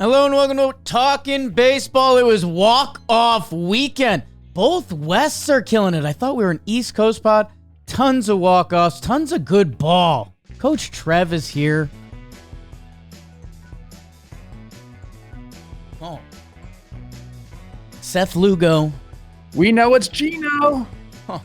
Hello and welcome to Talkin' Baseball. It was walk-off weekend. Both Wests are killing it. I thought we were an East Coast pod. Tons of walk-offs, tons of good ball. Coach Trev is here. Oh. Seth Lugo. We know it's Gino. Huh.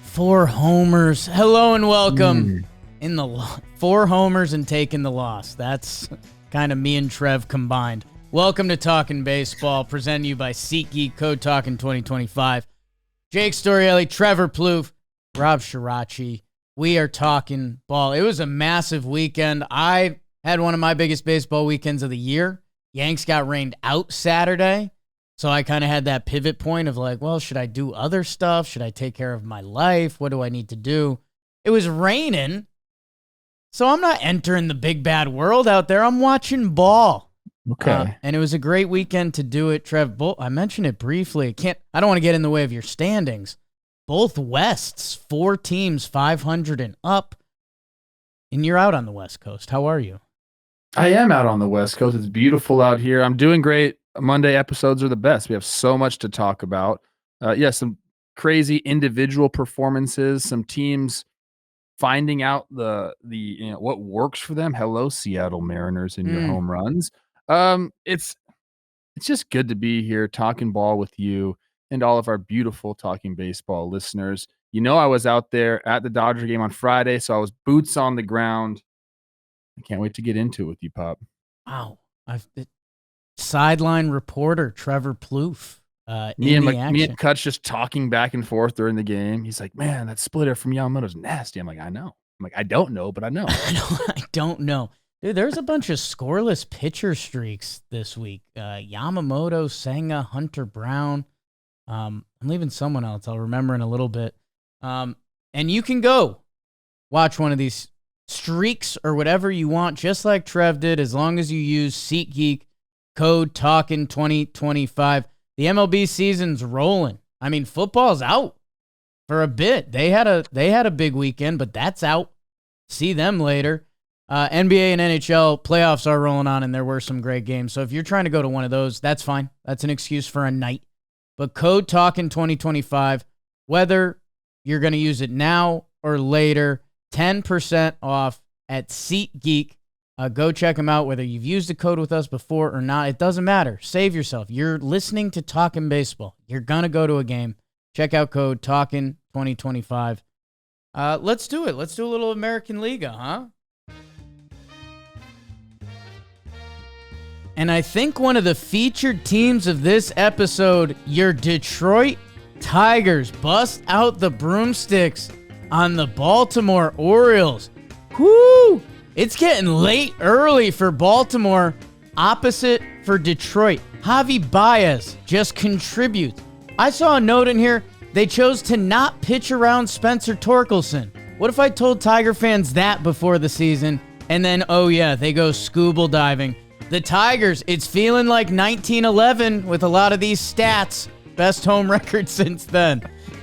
4 homers. Hello and welcome. In the 4 homers and taking the loss. That's kind of me and Trev combined. Welcome to Talkin' Baseball, presented to you by SeatGeek, code Talkin 2025. Jake Storielli, Trevor Plouffe, Rob Shirachi. We are talking ball. It was a massive weekend. I had one of my biggest baseball weekends of the year. Yanks got rained out Saturday, so I kind of had that pivot point of like, well, should I do other stuff? Should I take care of my life? What do I need to do? It was raining. So I'm not entering the big bad world out there. I'm watching ball. Okay. And it was a great weekend to do it, Trev. I mentioned it briefly. I don't want to get in the way of your standings. Both Wests, 4 teams, 500 and up. And you're out on the West Coast. How are you? I am out on the West Coast. It's beautiful out here. I'm doing great. Monday episodes are the best. We have so much to talk about. Some crazy individual performances, some teams finding out the what works for them. Hello, Seattle Mariners and your home runs. It's just good to be here talking ball with you and all of our beautiful Talking Baseball listeners. You know, I was out there at the Dodger game on Friday, so I was boots on the ground. I can't wait to get into it with you, Pop. Wow. Sideline reporter Trevor Plouffe. Me and Cut's just talking back and forth during the game. He's like, man, that splitter from Yamamoto's nasty. I'm like, I know. I'm like, I don't know, but I know. I don't know. Dude, there's a bunch of scoreless pitcher streaks this week. Yamamoto, Senga, Hunter Brown. I'm leaving someone else. I'll remember in a little bit. And you can go watch one of these streaks or whatever you want, just like Trev did, as long as you use SeatGeek, code Talkin 2025. The MLB season's rolling. I mean, football's out for a bit. They had a big weekend, but that's out. See them later. NBA and NHL playoffs are rolling on, and there were some great games. So if you're trying to go to one of those, that's fine. That's an excuse for a night. But code Talkin 2025, whether you're going to use it now or later, 10% off at SeatGeek. Go check them out, whether you've used the code with us before or not. It doesn't matter. Save yourself. You're listening to Talkin' Baseball. You're going to go to a game. Check out code Talkin 2025. Let's do it. Let's do a little American Liga, huh? And I think one of the featured teams of this episode, your Detroit Tigers, bust out the broomsticks on the Baltimore Orioles. Whoo! It's getting late early for Baltimore, opposite for Detroit. Javi Baez just contributes. I saw a note in here, they chose to not pitch around Spencer Torkelson. What if I told Tiger fans that before the season, and then, oh yeah, they go scuba diving? The Tigers, it's feeling like 1911 with a lot of these stats. Best home record since then.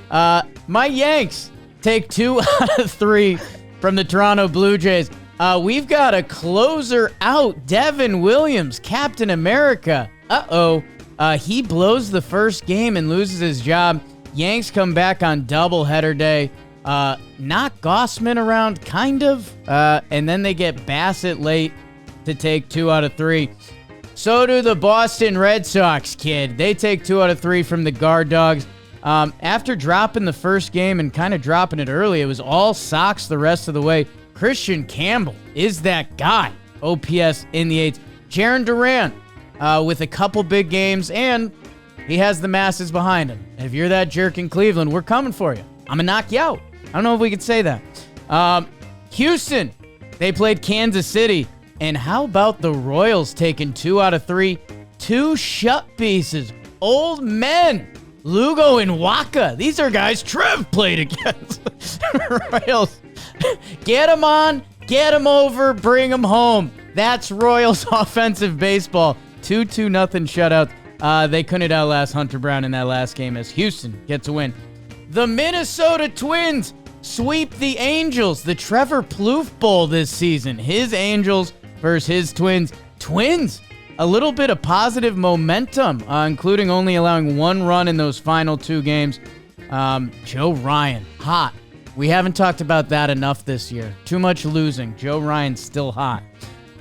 My Yanks take 2 out of 3 from the Toronto Blue Jays. We've got a closer out, Devin Williams, Captain America. He blows the first game and loses his job. Yanks come back on doubleheader day. Knock Gossman around, kind of. And then they get Bassett late to take 2 out of 3. So do the Boston Red Sox, kid. They take 2 out of 3 from the Guard Dogs. After dropping the first game and kind of dropping it early, it was all Sox the rest of the way. Christian Campbell is that guy. OPS in the 8s. Jaron Duran with a couple big games, and he has the masses behind him. If you're that jerk in Cleveland, we're coming for you. I'm going to knock you out. I don't know if we could say that. Houston, they played Kansas City. And how about the Royals taking 2 out of 3? 2 shut pieces. Old men. Lugo and Waka. These are guys Trev played against. Royals. Get them on, get them over, bring them home. That's Royals offensive baseball. 2-2 nothing shutouts. They couldn't outlast Hunter Brown in that last game as Houston gets a win. The Minnesota Twins sweep the Angels. The Trevor Plouffe Bowl this season. His Angels versus his Twins. Twins, a little bit of positive momentum, including only allowing 1 run in those final 2 games. Joe Ryan, hot. We haven't talked about that enough this year. Too much losing. Joe Ryan's still hot.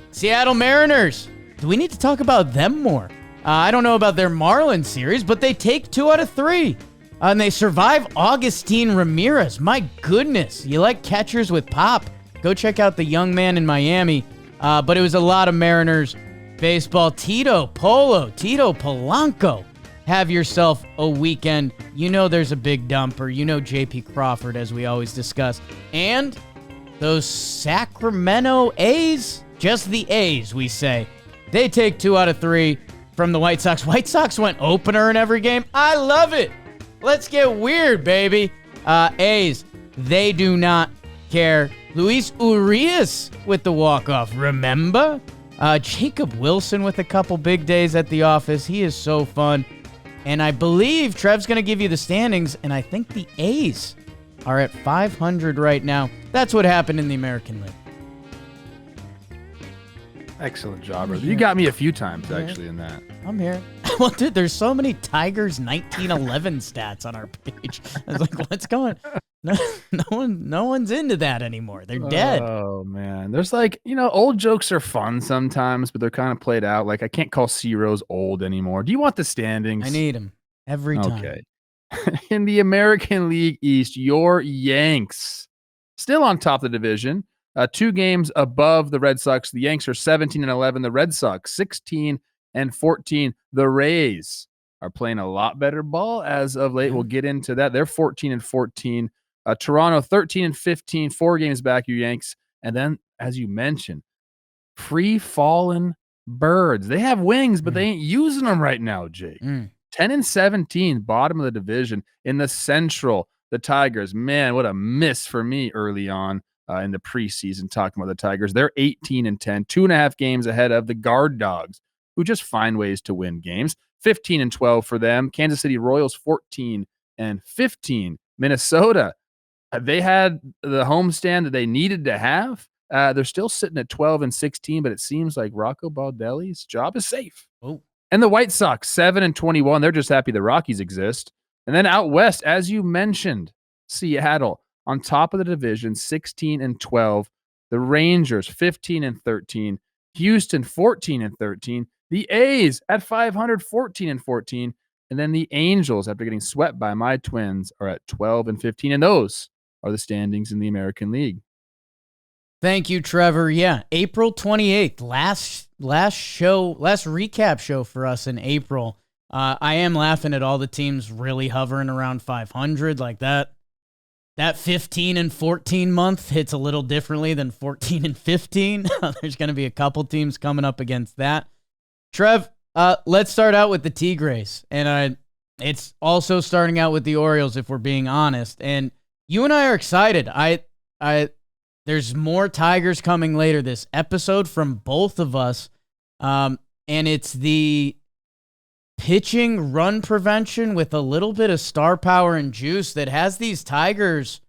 Seattle Mariners. Do we need to talk about them more? I don't know about their Marlins series, but they take 2 out of 3. And they survive Augustine Ramirez. My goodness. You like catchers with pop? Go check out the young man in Miami. But it was a lot of Mariners baseball. Tito Polanco. Have yourself a weekend. You know there's a big dumper. You know J.P. Crawford, as we always discuss. And those Sacramento A's, just the A's, we say. They take 2 out of 3 from the White Sox. White Sox went opener in every game. I love it. Let's get weird, baby. A's, they do not care. Luis Urias with the walk-off. Remember? Jacob Wilson with a couple big days at the office. He is so fun. And I believe Trev's going to give you the standings, and I think the A's are at 500 right now. That's what happened in the American League. Excellent job, brother. You got me a few times, actually, in that. I'm here. Well, dude, there's so many Tigers 1911 stats on our page. I was like, what's going on? No one's into that anymore. They're dead. Oh, man. There's old jokes are fun sometimes, but they're kind of played out. Like, I can't call C-Rose old anymore. Do you want the standings? I need them every time. Okay. In the American League East, your Yanks still on top of the division. 2 games above the Red Sox. The Yanks are 17-11. The Red Sox 16-14. The Rays are playing a lot better ball as of late. We'll get into that. They're 14-14. Toronto 13-15. 4 games back, your Yanks. And then, as you mentioned, free-fallen birds. They have wings, but they ain't using them right now, Jake. 10-17, bottom of the division. In the Central, the Tigers. Man, what a miss for me early on. In the preseason, talking about the Tigers. They're 18-10, 2.5 games ahead of the Guard Dogs, who just find ways to win games. 15-12 for them. Kansas City Royals 14-15. Minnesota, they had the homestand that they needed to have. They're still sitting at 12-16, but it seems like Rocco Baldelli's job is safe. Oh. And the White Sox 7-21. They're just happy the Rockies exist. And then out west, as you mentioned, Seattle on top of the division, 16-12. The Rangers, 15-13. Houston, 14-13. The A's at 500, 14-14. And then the Angels, after getting swept by my Twins, are at 12-15. And those are the standings in the American League. Thank you, Trevor. Yeah, April 28th, last recap show for us in April. I am laughing at all the teams really hovering around 500 like that. That 15-14 month hits a little differently than 14-15. There's going to be a couple teams coming up against that. Trev, let's start out with the Tigres. And it's also starting out with the Orioles, if we're being honest. And you and I are excited. There's more Tigers coming later this episode from both of us. And it's the pitching run prevention with a little bit of star power and juice that has these Tigers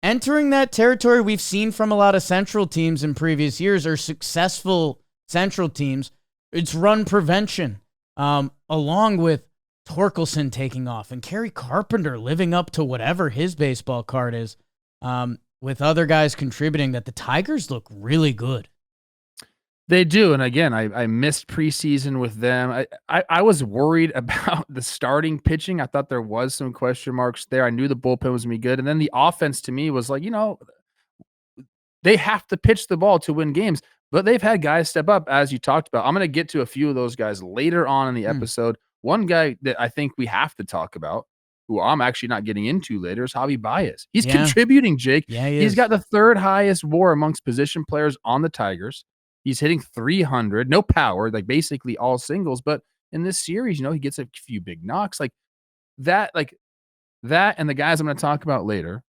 entering that territory we've seen from a lot of Central teams in previous years, or successful Central teams. It's run prevention, along with Torkelson taking off and Kerry Carpenter living up to whatever his baseball card is, with other guys contributing, that the Tigers look really good. They do. And again, I missed preseason with them. I was worried about the starting pitching. I thought there was some question marks there. I knew the bullpen was going to be good. And then the offense to me was like, they have to pitch the ball to win games. But they've had guys step up, as you talked about. I'm going to get to a few of those guys later on in the episode. One guy that I think we have to talk about, who I'm actually not getting into later, is Javi Baez. He's contributing, Jake. Yeah, He's got the 3rd highest WAR amongst position players on the Tigers. He's hitting 300, no power, like basically all singles. But in this series, he gets a few big knocks like that. And the guys I'm going to talk about later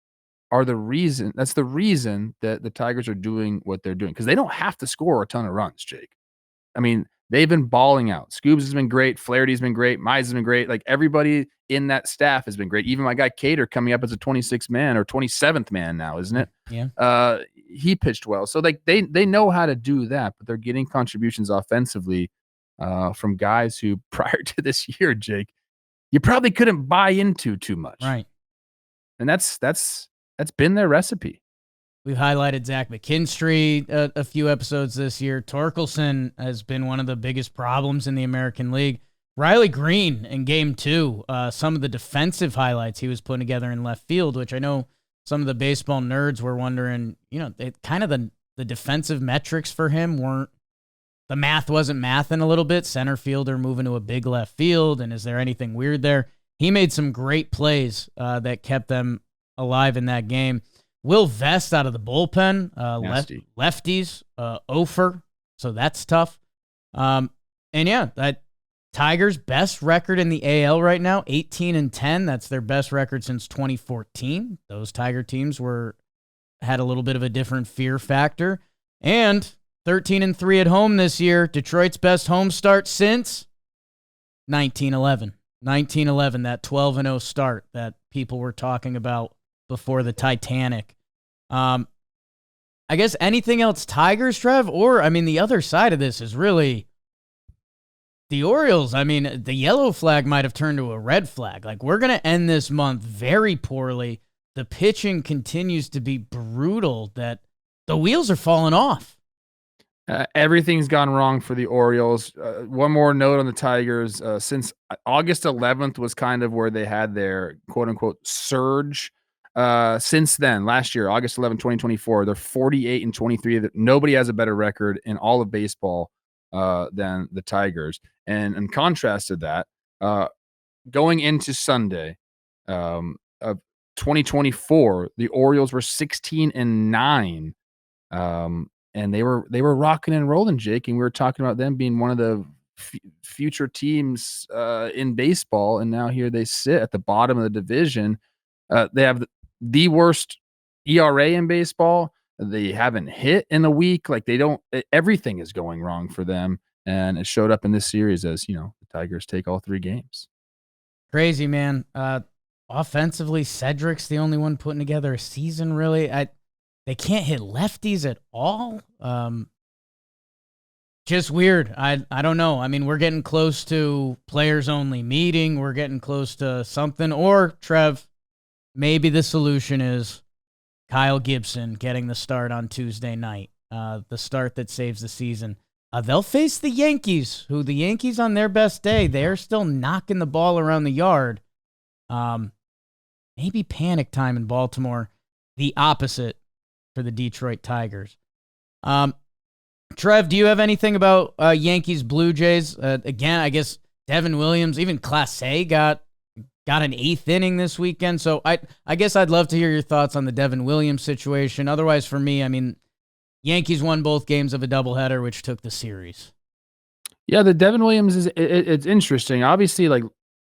are the reason. That's the reason that the Tigers are doing what they're doing, because they don't have to score a ton of runs, Jake. I mean, they've been balling out. Scoobs has been great. Flaherty's been great. Mize has been great. Like, everybody in that staff has been great. Even my guy Cater coming up as a 26th man or 27th man now, isn't it? Yeah. he pitched well. So like they know how to do that, but they're getting contributions offensively from guys who prior to this year, Jake, you probably couldn't buy into too much. Right. And that's been their recipe. We've highlighted Zach McKinstry a few episodes this year. Torkelson has been one of the biggest problems in the American League. Riley Green in Game 2, some of the defensive highlights he was putting together in left field, which I know some of the baseball nerds were wondering, kind of the defensive metrics for him weren't, the math wasn't mathing a little bit. Center fielder moving to a big left field, and is there anything weird there? He made some great plays that kept them alive in that game. Will Vest out of the bullpen, lefties, Ofer, so that's tough. And yeah, that Tigers' best record in the AL right now, 18-10. That's their best record since 2014. Those Tiger teams had a little bit of a different fear factor. And 13-3 at home this year. Detroit's best home start since 1911. 1911, that 12-0 start that people were talking about before the Titanic. I guess anything else Tigers, Trev? Or, the other side of this is really the Orioles. The yellow flag might have turned to a red flag. Like, we're going to end this month very poorly. The pitching continues to be brutal, that the wheels are falling off. Everything's gone wrong for the Orioles. One more note on the Tigers. Since August 11th was kind of where they had their quote-unquote surge. Since then, last year, August 11, 2024, they're 48-23. Nobody has a better record in all of baseball than the Tigers. And in contrast to that, going into Sunday of 2024, the Orioles were 16-9. And they were rocking and rolling, Jake, and we were talking about them being one of the future teams in baseball, and now here they sit at the bottom of the division. They have the worst ERA in baseball. They haven't hit in a week. Like, everything is going wrong for them, and it showed up in this series as, the Tigers take all 3 games. Crazy, man. Offensively, Cedric's the only one putting together a season, really. They can't hit lefties at all. Just weird. I don't know. We're getting close to players only meeting. We're getting close to something. Or, Trev, maybe the solution is Kyle Gibson getting the start on Tuesday night. The start that saves the season. They'll face the Yankees, who the Yankees on their best day, they're still knocking the ball around the yard. Maybe panic time in Baltimore. The opposite for the Detroit Tigers. Trev, do you have anything about Yankees Blue Jays? Again, I guess Devin Williams, even Class A got an 8th inning this weekend. So I guess I'd love to hear your thoughts on the Devin Williams situation. Otherwise, for me, Yankees won both games of a doubleheader, which took the series. Yeah, the Devin Williams it's interesting. Obviously, like,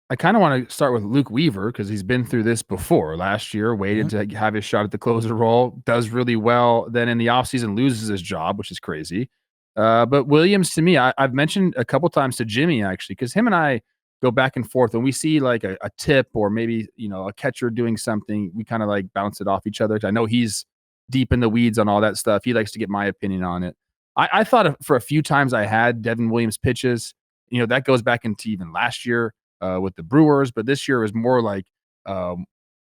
I kind of want to start with Luke Weaver because he's been through this before. Last year, waited to have his shot at the closer role, does really well. Then in the offseason, loses his job, which is crazy. But Williams, to me, I've mentioned a couple times to Jimmy, actually, because him and I go back and forth. When we see like a tip or maybe, a catcher doing something, we kind of like bounce it off each other. I know he's deep in the weeds on all that stuff. He likes to get my opinion on it. I thought for a few times I had Devin Williams pitches. That goes back into even last year. With the Brewers, but this year was more like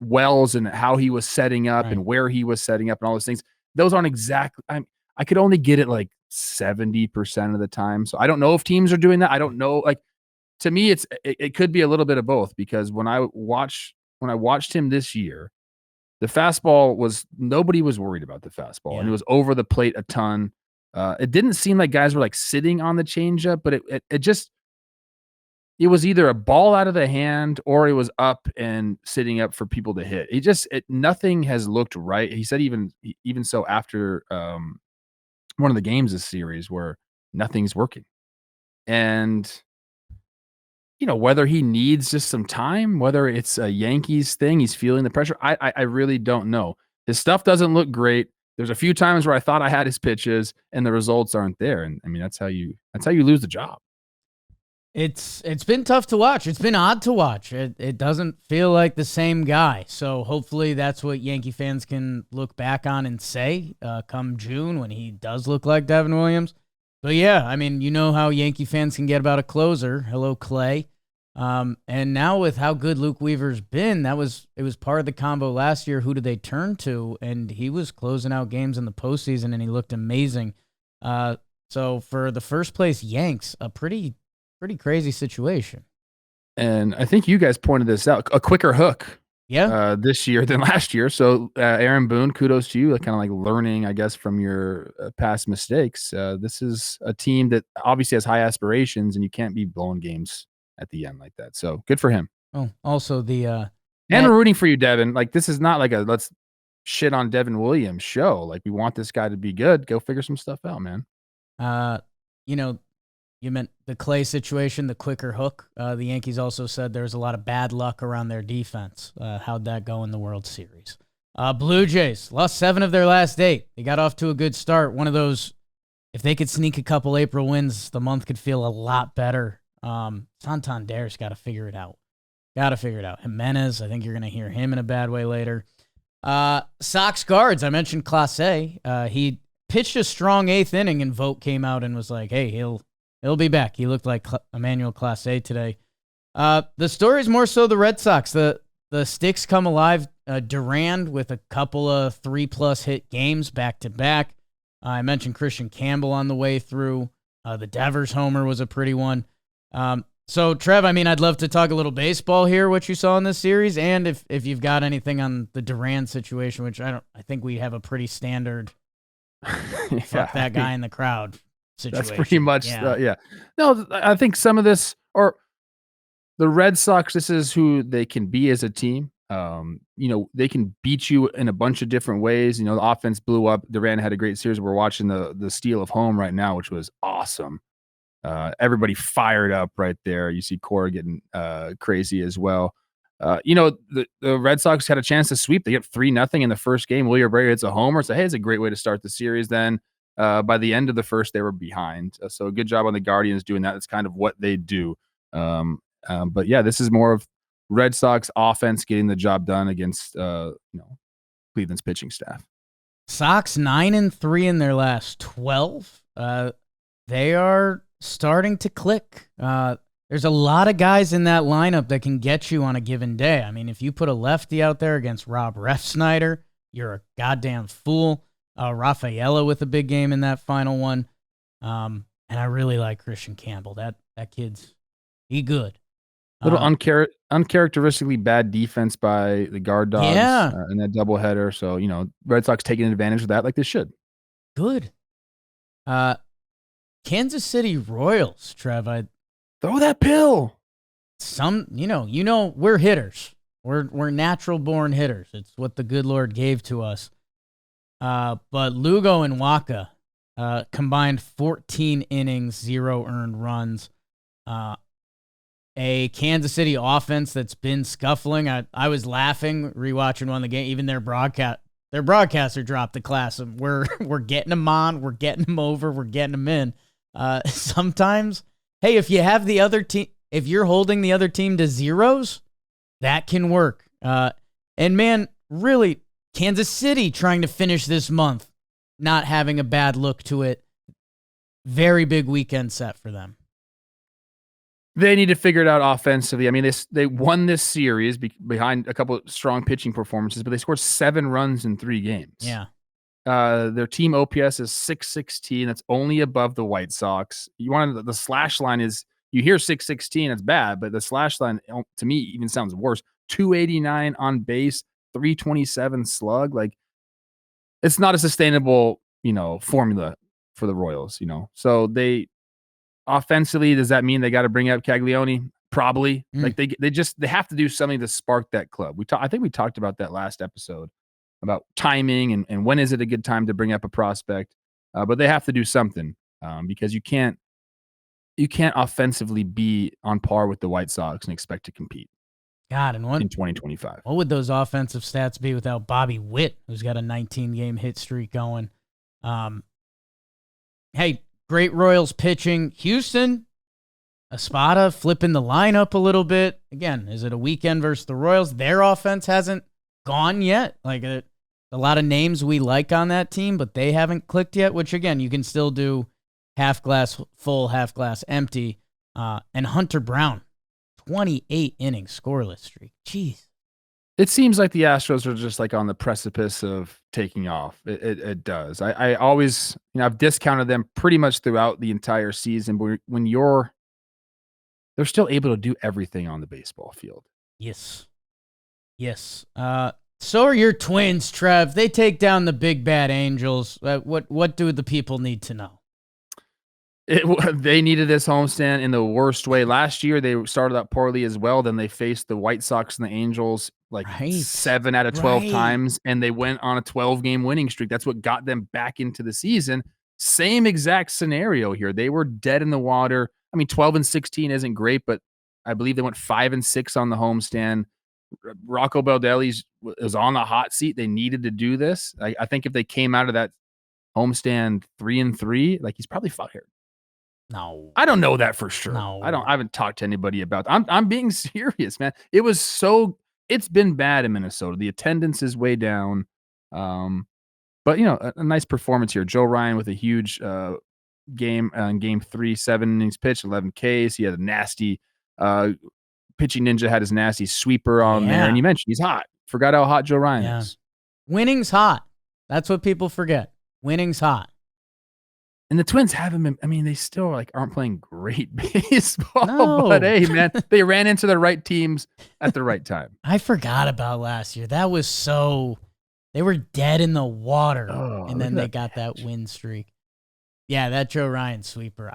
Wells and how he was setting up and where he was setting up and all those things. Those aren't exactly. I could only get it like 70% of the time. So I don't know if teams are doing that. I don't know. Like, to me, it could be a little bit of both, because when I watched him this year, the fastball nobody was worried about the fastball, and it was over the plate a ton. It didn't seem like guys were like sitting on the changeup, but it just. It was either a ball out of the hand or it was up and sitting up for people to hit. Nothing has looked right. He said even so after one of the games this series where nothing's working. And, whether he needs just some time, whether it's a Yankees thing, he's feeling the pressure, I really don't know. His stuff doesn't look great. There's a few times where I thought I had his pitches and the results aren't there. And that's how you lose the job. It's been tough to watch. It's been odd to watch. It doesn't feel like the same guy. So hopefully that's what Yankee fans can look back on and say come June when he does look like Devin Williams. But yeah, I mean, you know how Yankee fans can get about a closer. Hello, Clay. And now with how good Luke Weaver's been, it was part of the combo last year. Who did they turn to? And he was closing out games in the postseason, and he looked amazing. So for the first place Yanks, a pretty crazy situation. And I think you guys pointed this out, a quicker hook this year than last year. So Aaron Boone, kudos to you, kind of like learning, I guess, from your past mistakes. This is a team that obviously has high aspirations, and you can't be blowing games at the end like that. So good for him. Oh, also the and we're rooting for you, Devin. Like, this is not like a let's shit on Devin Williams show. Like, we want this guy to be good. Go figure some stuff out, man. You meant the Clay situation, the quicker hook. The Yankees also said there's a lot of bad luck around their defense. How'd that go in the World Series? Blue Jays lost 7 of their last 8. They got off to a good start. One of those, if they could sneak a couple April wins, the month could feel a lot better. Santander's got to figure it out. Jimenez, I think you're going to hear him in a bad way later. Sox guards, I mentioned Clase. He pitched a strong 8th inning, and Vogt came out and was like, hey, he'll be back. He looked like Emmanuel Clase today. The story is more so the Red Sox. The sticks come alive. Durand with a couple of 3+ hit games back to back. I mentioned Christian Campbell on the way through. The Devers homer was a pretty one. So Trev, I mean, I'd love to talk a little baseball here, what you saw in this series, and if you've got anything on the Durand situation, which I think we have a pretty standard fuck that guy in the crowd situation. That's pretty much, yeah. No, I think some of this, or the Red Sox, this is who they can be as a team. They can beat you in a bunch of different ways. The offense blew up. Durant had a great series. We're watching the steal of home right now, which was awesome. Everybody fired up right there. You see Cora getting crazy as well. The Red Sox had a chance to sweep. They get 3-0 in the first game. Wilyer Abreu hits a homer. So, hey, it's a great way to start the series. Then by the end of the first, they were behind. So good job on the Guardians doing that. That's kind of what they do. But yeah, this is more of Red Sox offense getting the job done against Cleveland's pitching staff. Sox 9-3 in their last 12. They are starting to click. There's a lot of guys in that lineup that can get you on a given day. I mean, if you put a lefty out there against Rob Refsnyder, you're a goddamn fool. Rafaela with a big game in that final one. And I really like Christian Campbell. That kid's good. Little uncharacteristically bad defense by the guard dogs in that doubleheader. So, Red Sox taking advantage of that like they should. Good. Kansas City Royals, Trev. Throw that pill. We're hitters. We're natural born hitters. It's what the good Lord gave to us. But Lugo and Waka combined 14 innings, 0 earned runs. A Kansas City offense that's been scuffling. I was laughing rewatching one of the game. Even their broadcaster dropped the class. We're getting them on. We're getting them over. We're getting them in. Sometimes, hey, if you have the other team, if you're holding the other team to zeros, that can work. And man, really, Kansas City trying to finish this month, not having a bad look to it. Very big weekend set for them. They need to figure it out offensively. I mean, they won this series behind a couple of strong pitching performances, but they scored 7 runs in 3 games. Yeah. Their team OPS is 616. That's only above the White Sox. The slash line is, you hear 616, it's bad, but the slash line to me even sounds worse. 289 on base, 327 slug. Like, it's not a sustainable, formula for the Royals, So offensively, does that mean they got to bring up Caglione? Probably. Like they have to do something to spark that club. I think we talked about that last episode about timing and when is it a good time to bring up a prospect. But they have to do something because you can't offensively be on par with the White Sox and expect to compete. God, and in 2025. What would those offensive stats be without Bobby Witt, who's got a 19-game hit streak going? Hey, great Royals pitching. Houston, Espada flipping the lineup a little bit. Again, is it a weekend versus the Royals? Their offense hasn't gone yet. Like a lot of names we like on that team, but they haven't clicked yet, which again, you can still do half glass full, half glass empty. And Hunter Brown, 28 innings scoreless streak. Jeez. It seems like the Astros are just like on the precipice of taking off. It does. I always, I've discounted them pretty much throughout the entire season, but when they're still able to do everything on the baseball field. Yes. So are your Twins, Trev. They take down the big bad Angels. What do the people need to know? They needed this homestand in the worst way. Last year, they started out poorly as well. Then they faced the White Sox and the Angels 7 out of 12 times, and they went on a 12-game winning streak. That's what got them back into the season. Same exact scenario here. They were dead in the water. 12-16 isn't great, but I believe they went 5-6 on the homestand. Rocco Baldelli was on the hot seat. They needed to do this. I think if they came out of that homestand 3-3, he's probably fired. No, I don't know that for sure. No, I haven't talked to anybody about that. I'm being serious, man. It's been bad in Minnesota. The attendance is way down. But a nice performance here. Joe Ryan with a huge game in game 3, 7 innings pitched, 11 Ks. He had a nasty pitching ninja had his nasty sweeper on there. And you mentioned he's hot. Forgot how hot Joe Ryan is. Winning's hot. That's what people forget. Winning's hot. And the Twins haven't been, they still aren't playing great baseball. No. But hey, man, they ran into the right teams at the right time. I forgot about last year. That was they were dead in the water. And then they got that win streak. Yeah, that Joe Ryan sweeper.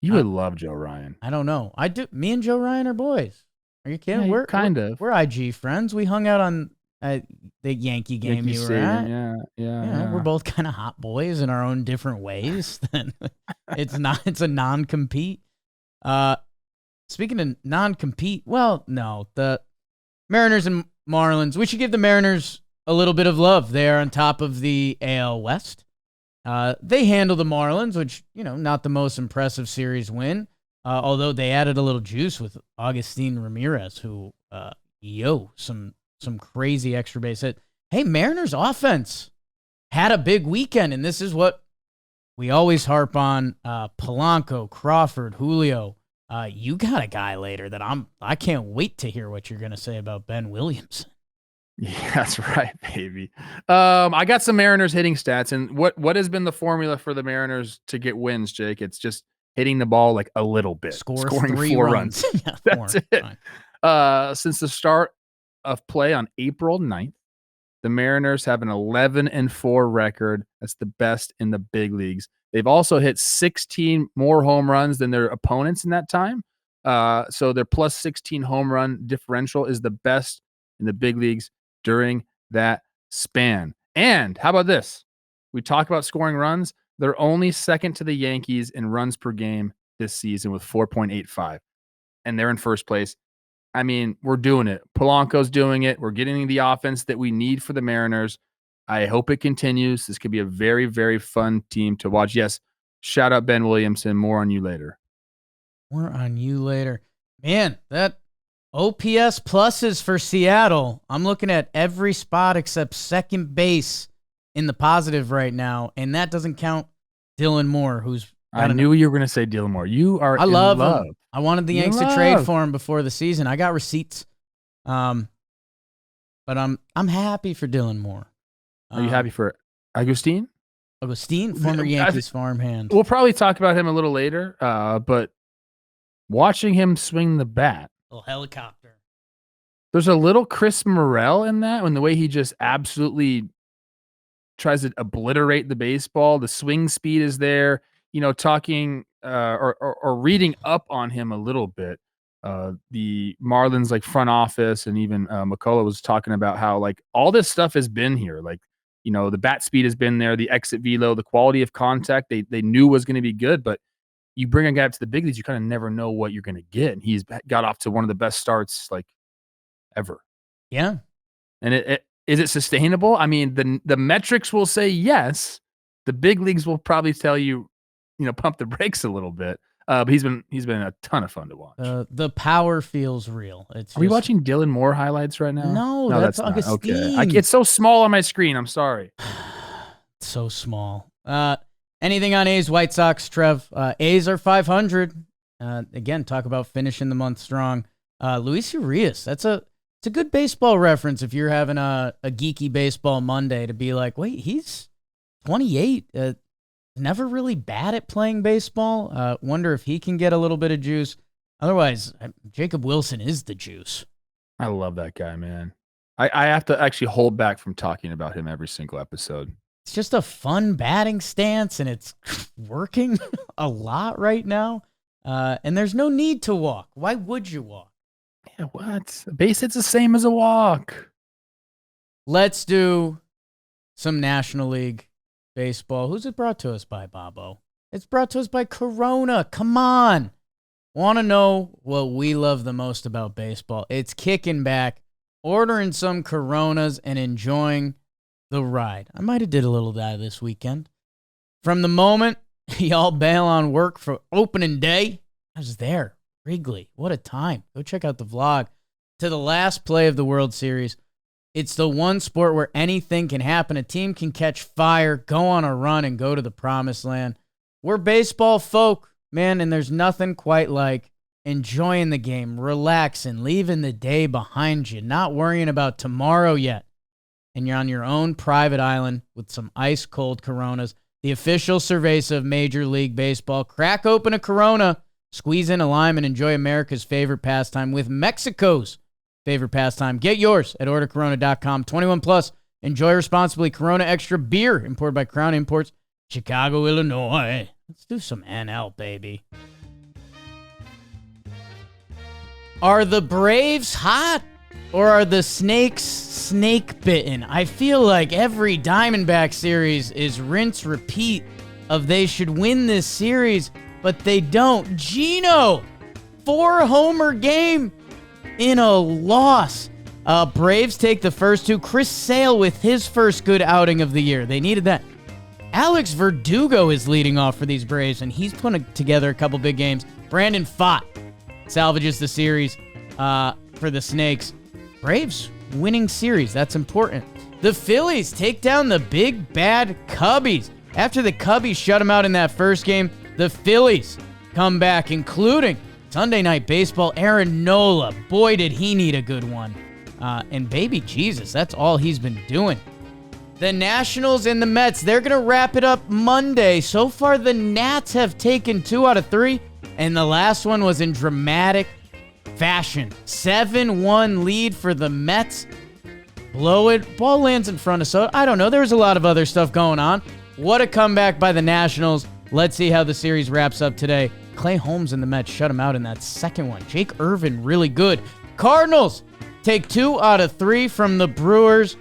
You would love Joe Ryan. I don't know. I do. Me and Joe Ryan are boys. Are you kidding? Yeah, we're IG friends. We hung out on the Yankee game you were at. Yeah. We're both kind of hot boys in our own different ways. It's a non-compete. Speaking of non-compete, the Mariners and Marlins. We should give the Mariners a little bit of love. They are on top of the AL West. They handle the Marlins, which, not the most impressive series win. Although they added a little juice with Agustin Ramirez, who, some crazy extra base hit. Hey, Mariners offense had a big weekend, and this is what we always harp on. Polanco, Crawford, Julio. You got a guy later that I can't wait to hear what you're going to say about Ben Williams. Yeah, that's right, baby. I got some Mariners hitting stats, and what has been the formula for the Mariners to get wins, Jake? It's just hitting the ball a little bit, scoring 4 runs. Yeah, that's it. Since the start of play on April 9th, the Mariners have an 11-4 record. That's the best in the big leagues. They've also hit 16 more home runs than their opponents in that time. So their plus 16 home run differential is the best in the big leagues during that span. And how about this? We talk about scoring runs. They're only second to the Yankees in runs per game this season with 4.85. And they're in first place. We're doing it. Polanco's doing it. We're getting the offense that we need for the Mariners. I hope it continues. This could be a very, very fun team to watch. Yes, shout out Ben Williams, and more on you later. Man, that OPS pluses for Seattle. I'm looking at every spot except second base in the positive right now, and that doesn't count Dylan Moore, who's... I knew you were going to say Dylan Moore. You are I love him. I wanted the Yanks to trade for him before the season. I got receipts. But I'm happy for Dylan Moore. Are you happy for Agustin? Former Yankees farmhand. We'll probably talk about him a little later, but watching him swing the bat. Little helicopter. There's a little Chris Morel in that, and the way he just absolutely tries to obliterate the baseball. The swing speed is there. Talking or reading up on him a little bit. The Marlins front office, and even McCullough was talking about how all this stuff has been here. The bat speed has been there, the exit velo, the quality of contact they knew was going to be good, but you bring a guy up to the big leagues, you kind of never know what you're going to get. And he's got off to one of the best starts ever. Yeah. And is it sustainable? The metrics will say yes. The big leagues will probably tell you, pump the brakes a little bit. But he's been a ton of fun to watch. The power feels real. Are we watching Dylan Moore highlights right now? No, that's Augustine. Okay. It's so small on my screen. I'm sorry. So small. Anything on A's, White Sox, Trev? A's are 500. Again, talk about finishing the month strong. Luis Urias, it's a good baseball reference if you're having a geeky baseball Monday to be like, wait, he's 28. Never really bad at playing baseball. Wonder if he can get a little bit of juice. Otherwise, Jacob Wilson is the juice. I love that guy, man. I have to actually hold back from talking about him every single episode. It's just a fun batting stance, and it's working a lot right now. And there's no need to walk. Why would you walk? Yeah, what? A base hit's the same as a walk. Let's do some National League baseball. Who's it brought to us by, Bobo? It's brought to us by Corona. Come on. Want to know what we love the most about baseball? It's kicking back, ordering some Coronas, and enjoying the ride. I might have did a little of that this weekend. From the moment y'all bail on work for opening day, I was there. Wrigley. What a time. Go check out the vlog. To the last play of the World Series. It's the one sport where anything can happen. A team can catch fire, go on a run, and go to the promised land. We're baseball folk, man, and there's nothing quite like enjoying the game, relaxing, leaving the day behind you, not worrying about tomorrow yet. And you're on your own private island with some ice-cold Coronas, the official cerveza of Major League Baseball. Crack open a Corona, squeeze in a lime, and enjoy America's favorite pastime with Mexico's favorite pastime. Get yours at ordercorona.com. 21 plus. Enjoy responsibly. Corona Extra beer imported by Crown Imports, Chicago, Illinois. Let's do some NL, baby. Are the Braves hot or are the Snakes snake bitten? I feel like every Diamondback series is rinse repeat of they should win this series, but they don't. Gino, 4-homer game in a loss. Braves take the first two. Chris Sale with his first good outing of the year. They needed that. Alex Verdugo is leading off for these Braves, and he's putting together a couple big games. Brandon Pfaadt salvages the series for the Snakes. Braves winning series. That's important. The Phillies take down the big bad Cubbies. After the Cubbies shut them out in that first game, the Phillies come back, including Sunday Night Baseball, Aaron Nola. Boy, did he need a good one. And baby Jesus, that's all he's been doing. The Nationals and the Mets, they're going to wrap it up Monday. So far, the Nats have taken 2 out of 3, and the last one was in dramatic fashion. 7-1 lead for the Mets. Blow it. Ball lands in front of Soto. I don't know. There was a lot of other stuff going on. What a comeback by the Nationals. Let's see how the series wraps up today. Clay Holmes and the Mets shut him out in that second one. Jake Irvin, really good. Cardinals take 2 out of 3 from the Brewers.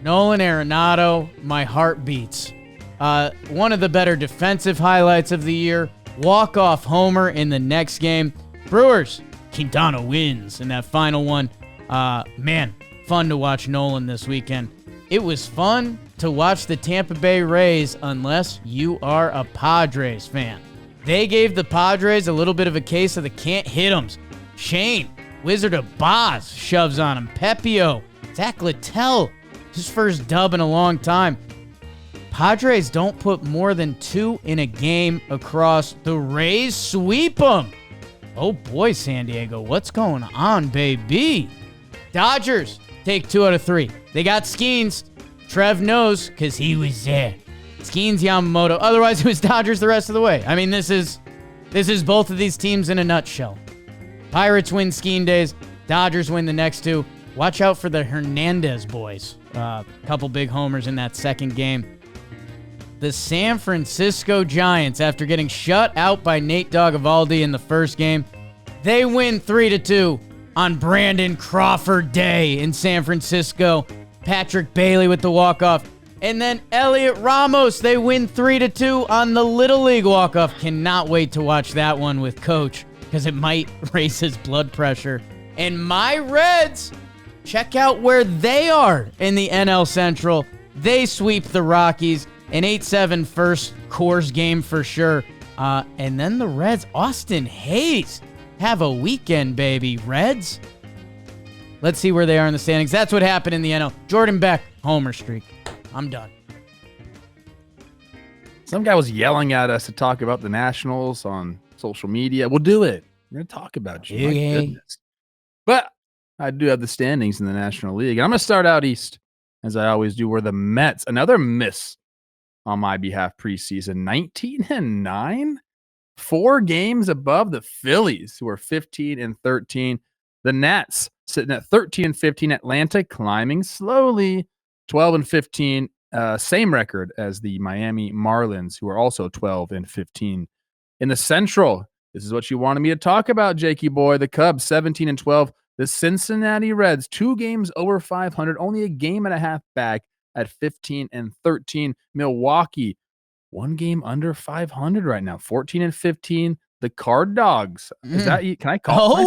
Nolan Arenado, my heart beats. One of the better defensive highlights of the year. Walk-off homer in the next game. Brewers, Quintana wins in that final one. Man, fun to watch Nolan this weekend. It was fun to watch the Tampa Bay Rays unless you are a Padres fan. They gave the Padres a little bit of a case of the can't hit 'ems. Shane, Wizard of Boz, shoves on him. Pepio, Zach Littell, his first dub in a long time. Padres don't put more than 2 in a game across. The Rays sweep them. Oh boy, San Diego, what's going on, baby? Dodgers take 2 out of 3. They got Skeens. Trev knows because he was there. Skeens, Yamamoto. Otherwise, it was Dodgers the rest of the way. I mean, this is both of these teams in a nutshell. Pirates win Skeen days. Dodgers win the next 2. Watch out for the Hernandez boys. Couple big homers in that second game. The San Francisco Giants, after getting shut out by Nate Doggivaldi in the first game, they win 3-2 on Brandon Crawford Day in San Francisco. Patrick Bailey with the walk-off. And then Elliot Ramos, they win 3-2 on the Little League walk-off. Cannot wait to watch that one with Coach because it might raise his blood pressure. And my Reds, check out where they are in the NL Central. They sweep the Rockies. An 8-7 first Coors game for sure. And then the Reds, Austin Hayes, have a weekend, baby. Reds, let's see where they are in the standings. That's what happened in the NL. Jordan Beck, homer streak. I'm done. Some guy was yelling at us to talk about the Nationals on social media. We'll do it. We're going to talk about you. My goodness. But I do have the standings in the National League. I'm going to start out east, as I always do, where the Mets, another miss on my behalf preseason, 19-9, 4 games above the Phillies, who are 15-13. The Nats sitting at 13-15. Atlanta climbing slowly, 12-15. Same record as the Miami Marlins, who are also 12-15. In the Central, this is what you wanted me to talk about, Jakey boy. The Cubs, 17-12. The Cincinnati Reds, 2 games over 500, only a game and a half back at 15-13. Milwaukee, 1 game under 500 right now, 14-15. The Card Dogs. Is that you? Can I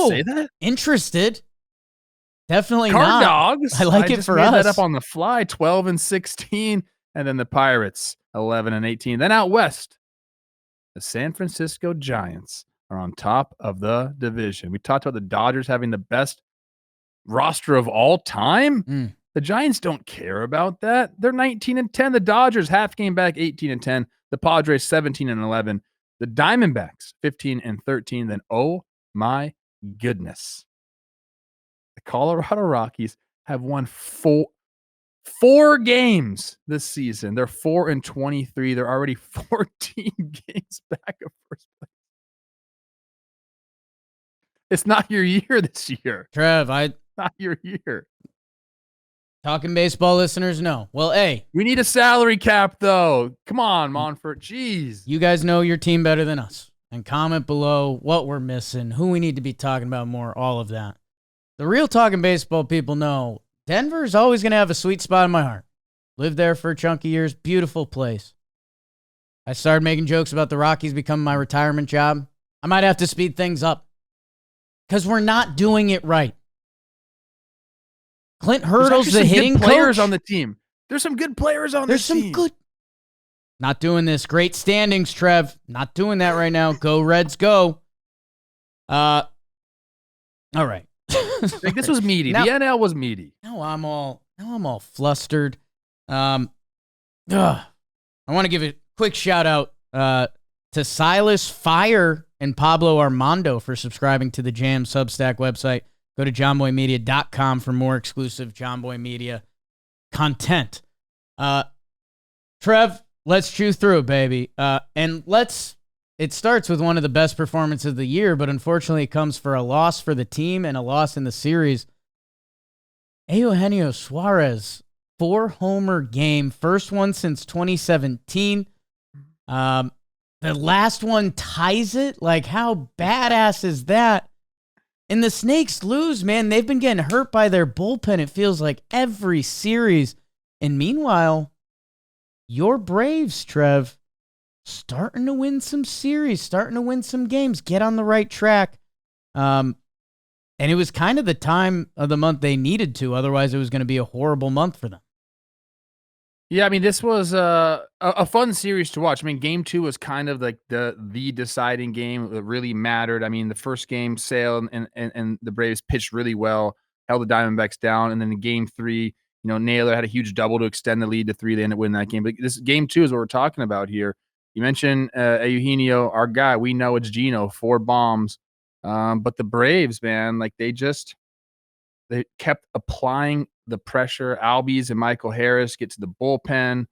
say that? Interested. Definitely Card not. Dogs. I like it for us. That up on the fly, 12-16. And then the Pirates, 11-18. Then out west, the San Francisco Giants are on top of the division. We talked about the Dodgers having the best roster of all time. The Giants don't care about that. They're 19-10. The Dodgers, half game back, 18-10. The Padres, 17-11. The Diamondbacks, 15-13. Then, oh my goodness, the Colorado Rockies have won four games this season. They're 4-23. They're already 14 games back of first place. It's not your year this year. Trev, not your year. Talking baseball listeners know. Well, hey. We need a salary cap, though. Come on, Monfort. Jeez. You guys know your team better than us. And comment below what we're missing, who we need to be talking about more, all of that. The real Talking Baseball people know Denver is always going to have a sweet spot in my heart. Lived there for a chunk of years. Beautiful place. I started making jokes about the Rockies becoming my retirement job. I might have to speed things up. Because we're not doing it right. Clint Hurdle's the hitting players coach. On the team. There's some good players on There's the team. some good. Not doing this. Great standings, Trev. Not doing that right now. Go Reds, go. All right. Like this was meaty. The NL was meaty. Now I'm all flustered. I want to give a quick shout out to Silas Fire and Pablo Armando for subscribing to the Jam Substack website. Go to johnboymedia.com for more exclusive John Boy Media content. Trev, let's chew through it, baby. It starts with one of the best performances of the year, but unfortunately it comes for a loss for the team and a loss in the series. Eugenio Suarez, 4-homer game. First one since 2017. The last one ties it. Like, how badass is that? And the Snakes lose, man. They've been getting hurt by their bullpen, it feels like, every series. And meanwhile, your Braves, Trev, starting to win some series, starting to win some games, get on the right track. And it was kind of the time of the month they needed to. Otherwise, it was going to be a horrible month for them. Yeah, I mean, this was a fun series to watch. I mean, game 2 was kind of like the deciding game that really mattered. I mean, the first game sailed and the Braves pitched really well, held the Diamondbacks down. And then in game 3, Naylor had a huge double to extend the lead to 3. They ended up winning that game. But this game 2 is what we're talking about here. You mentioned Eugenio, our guy. We know it's Gino, 4 bombs. But the Braves, man, like they kept applying the pressure. Albies and Michael Harris get to the bullpen.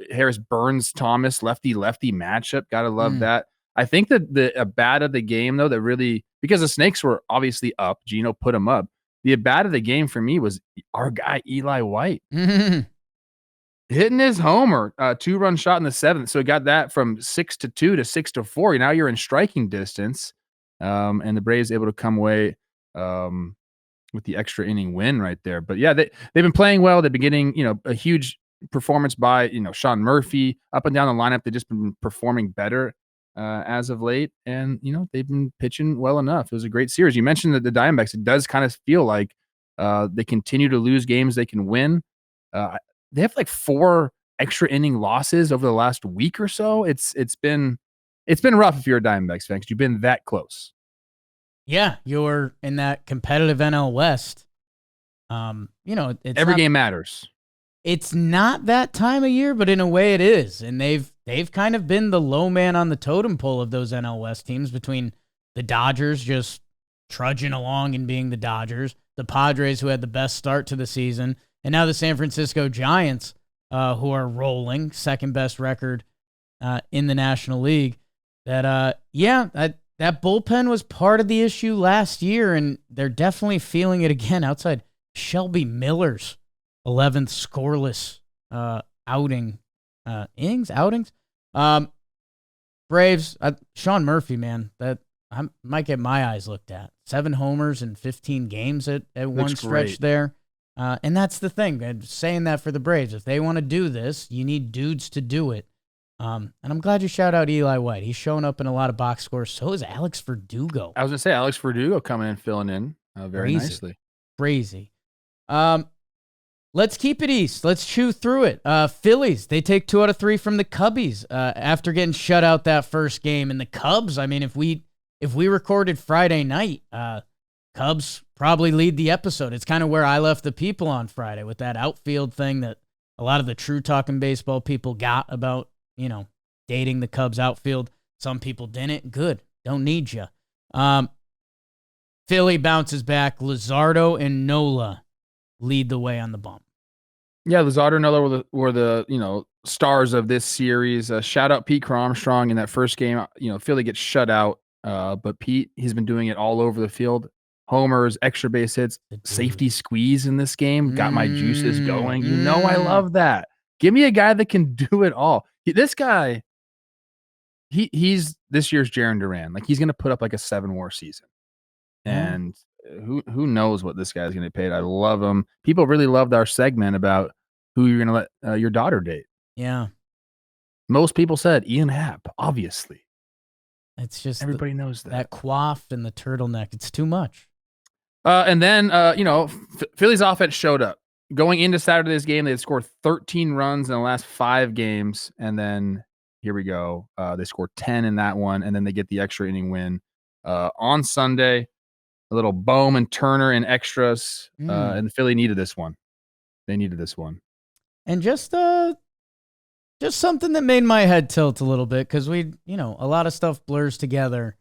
Harris burns Thomas, lefty matchup. Gotta love that. I think that the at-bat of the game, though, that really, because the Snakes were obviously up, Gino put them up. The at-bat of the game for me was our guy, Eli White. Hitting his homer, 2-run shot in the 7th. So he got that from 6-2 to 6-4. Now you're in striking distance. And the Braves able to come away with the extra inning win right there. But yeah, they've been playing well. They've been getting, a huge performance by, Sean Murphy up and down the lineup. They've just been performing better as of late. And, they've been pitching well enough. It was a great series. You mentioned that the Diamondbacks, it does kind of feel like they continue to lose games they can win. They have like 4 extra inning losses over the last week or so. It's been It's been rough if you're a Diamondbacks fan because you've been that close. Yeah, you're in that competitive NL West. It's every game matters. It's not that time of year, but in a way it is. And they've kind of been the low man on the totem pole of those NL West teams, between the Dodgers just trudging along and being the Dodgers, the Padres, who had the best start to the season, and now the San Francisco Giants, who are rolling, second best record in the National League. That bullpen was part of the issue last year, and they're definitely feeling it again outside Shelby Miller's 11th scoreless outings. Braves, Sean Murphy, man, that I might get my eyes looked at. 7 homers in 15 games at one stretch there. And that's the thing. I'm saying that for the Braves. If they want to do this, you need dudes to do it. And I'm glad you shout out Eli White. He's showing up in a lot of box scores. So is Alex Verdugo. I was going to say, Alex Verdugo coming in, filling in very nicely. Crazy. Let's keep it east. Let's chew through it. Phillies, they take 2 out of 3 from the Cubbies after getting shut out that first game. And the Cubs, I mean, if we recorded Friday night, Cubs probably lead the episode. It's kind of where I left the people on Friday with that outfield thing that a lot of the true talking baseball people got about, dating the Cubs outfield. Some people didn't. Good. Don't need you. Philly bounces back. Luzardo and Nola lead the way on the bump. Yeah, Luzardo and Nola were the stars of this series. Shout out Pete Armstrong in that first game. Philly gets shut out, but Pete, he's been doing it all over the field. Homers, extra base hits, safety squeeze in this game. Got my juices going. I love that. Give me a guy that can do it all. This guy, he's this year's Jarren Duran. Like, he's going to put up like a 7-WAR season. And who knows what this guy's going to get paid. I love him. People really loved our segment about who you're going to let your daughter date. Yeah. Most people said Ian Happ, obviously. It's just everybody knows that. That coif and the turtleneck. It's too much. And then, Philly's offense showed up. Going into Saturday's game, they had scored 13 runs in the last 5 games. And then, here we go. They scored 10 in that one, and then they get the extra inning win. On Sunday, a little Bohm and Turner in extras, and Philly needed this one. They needed this one. And just something that made my head tilt a little bit, because a lot of stuff blurs together.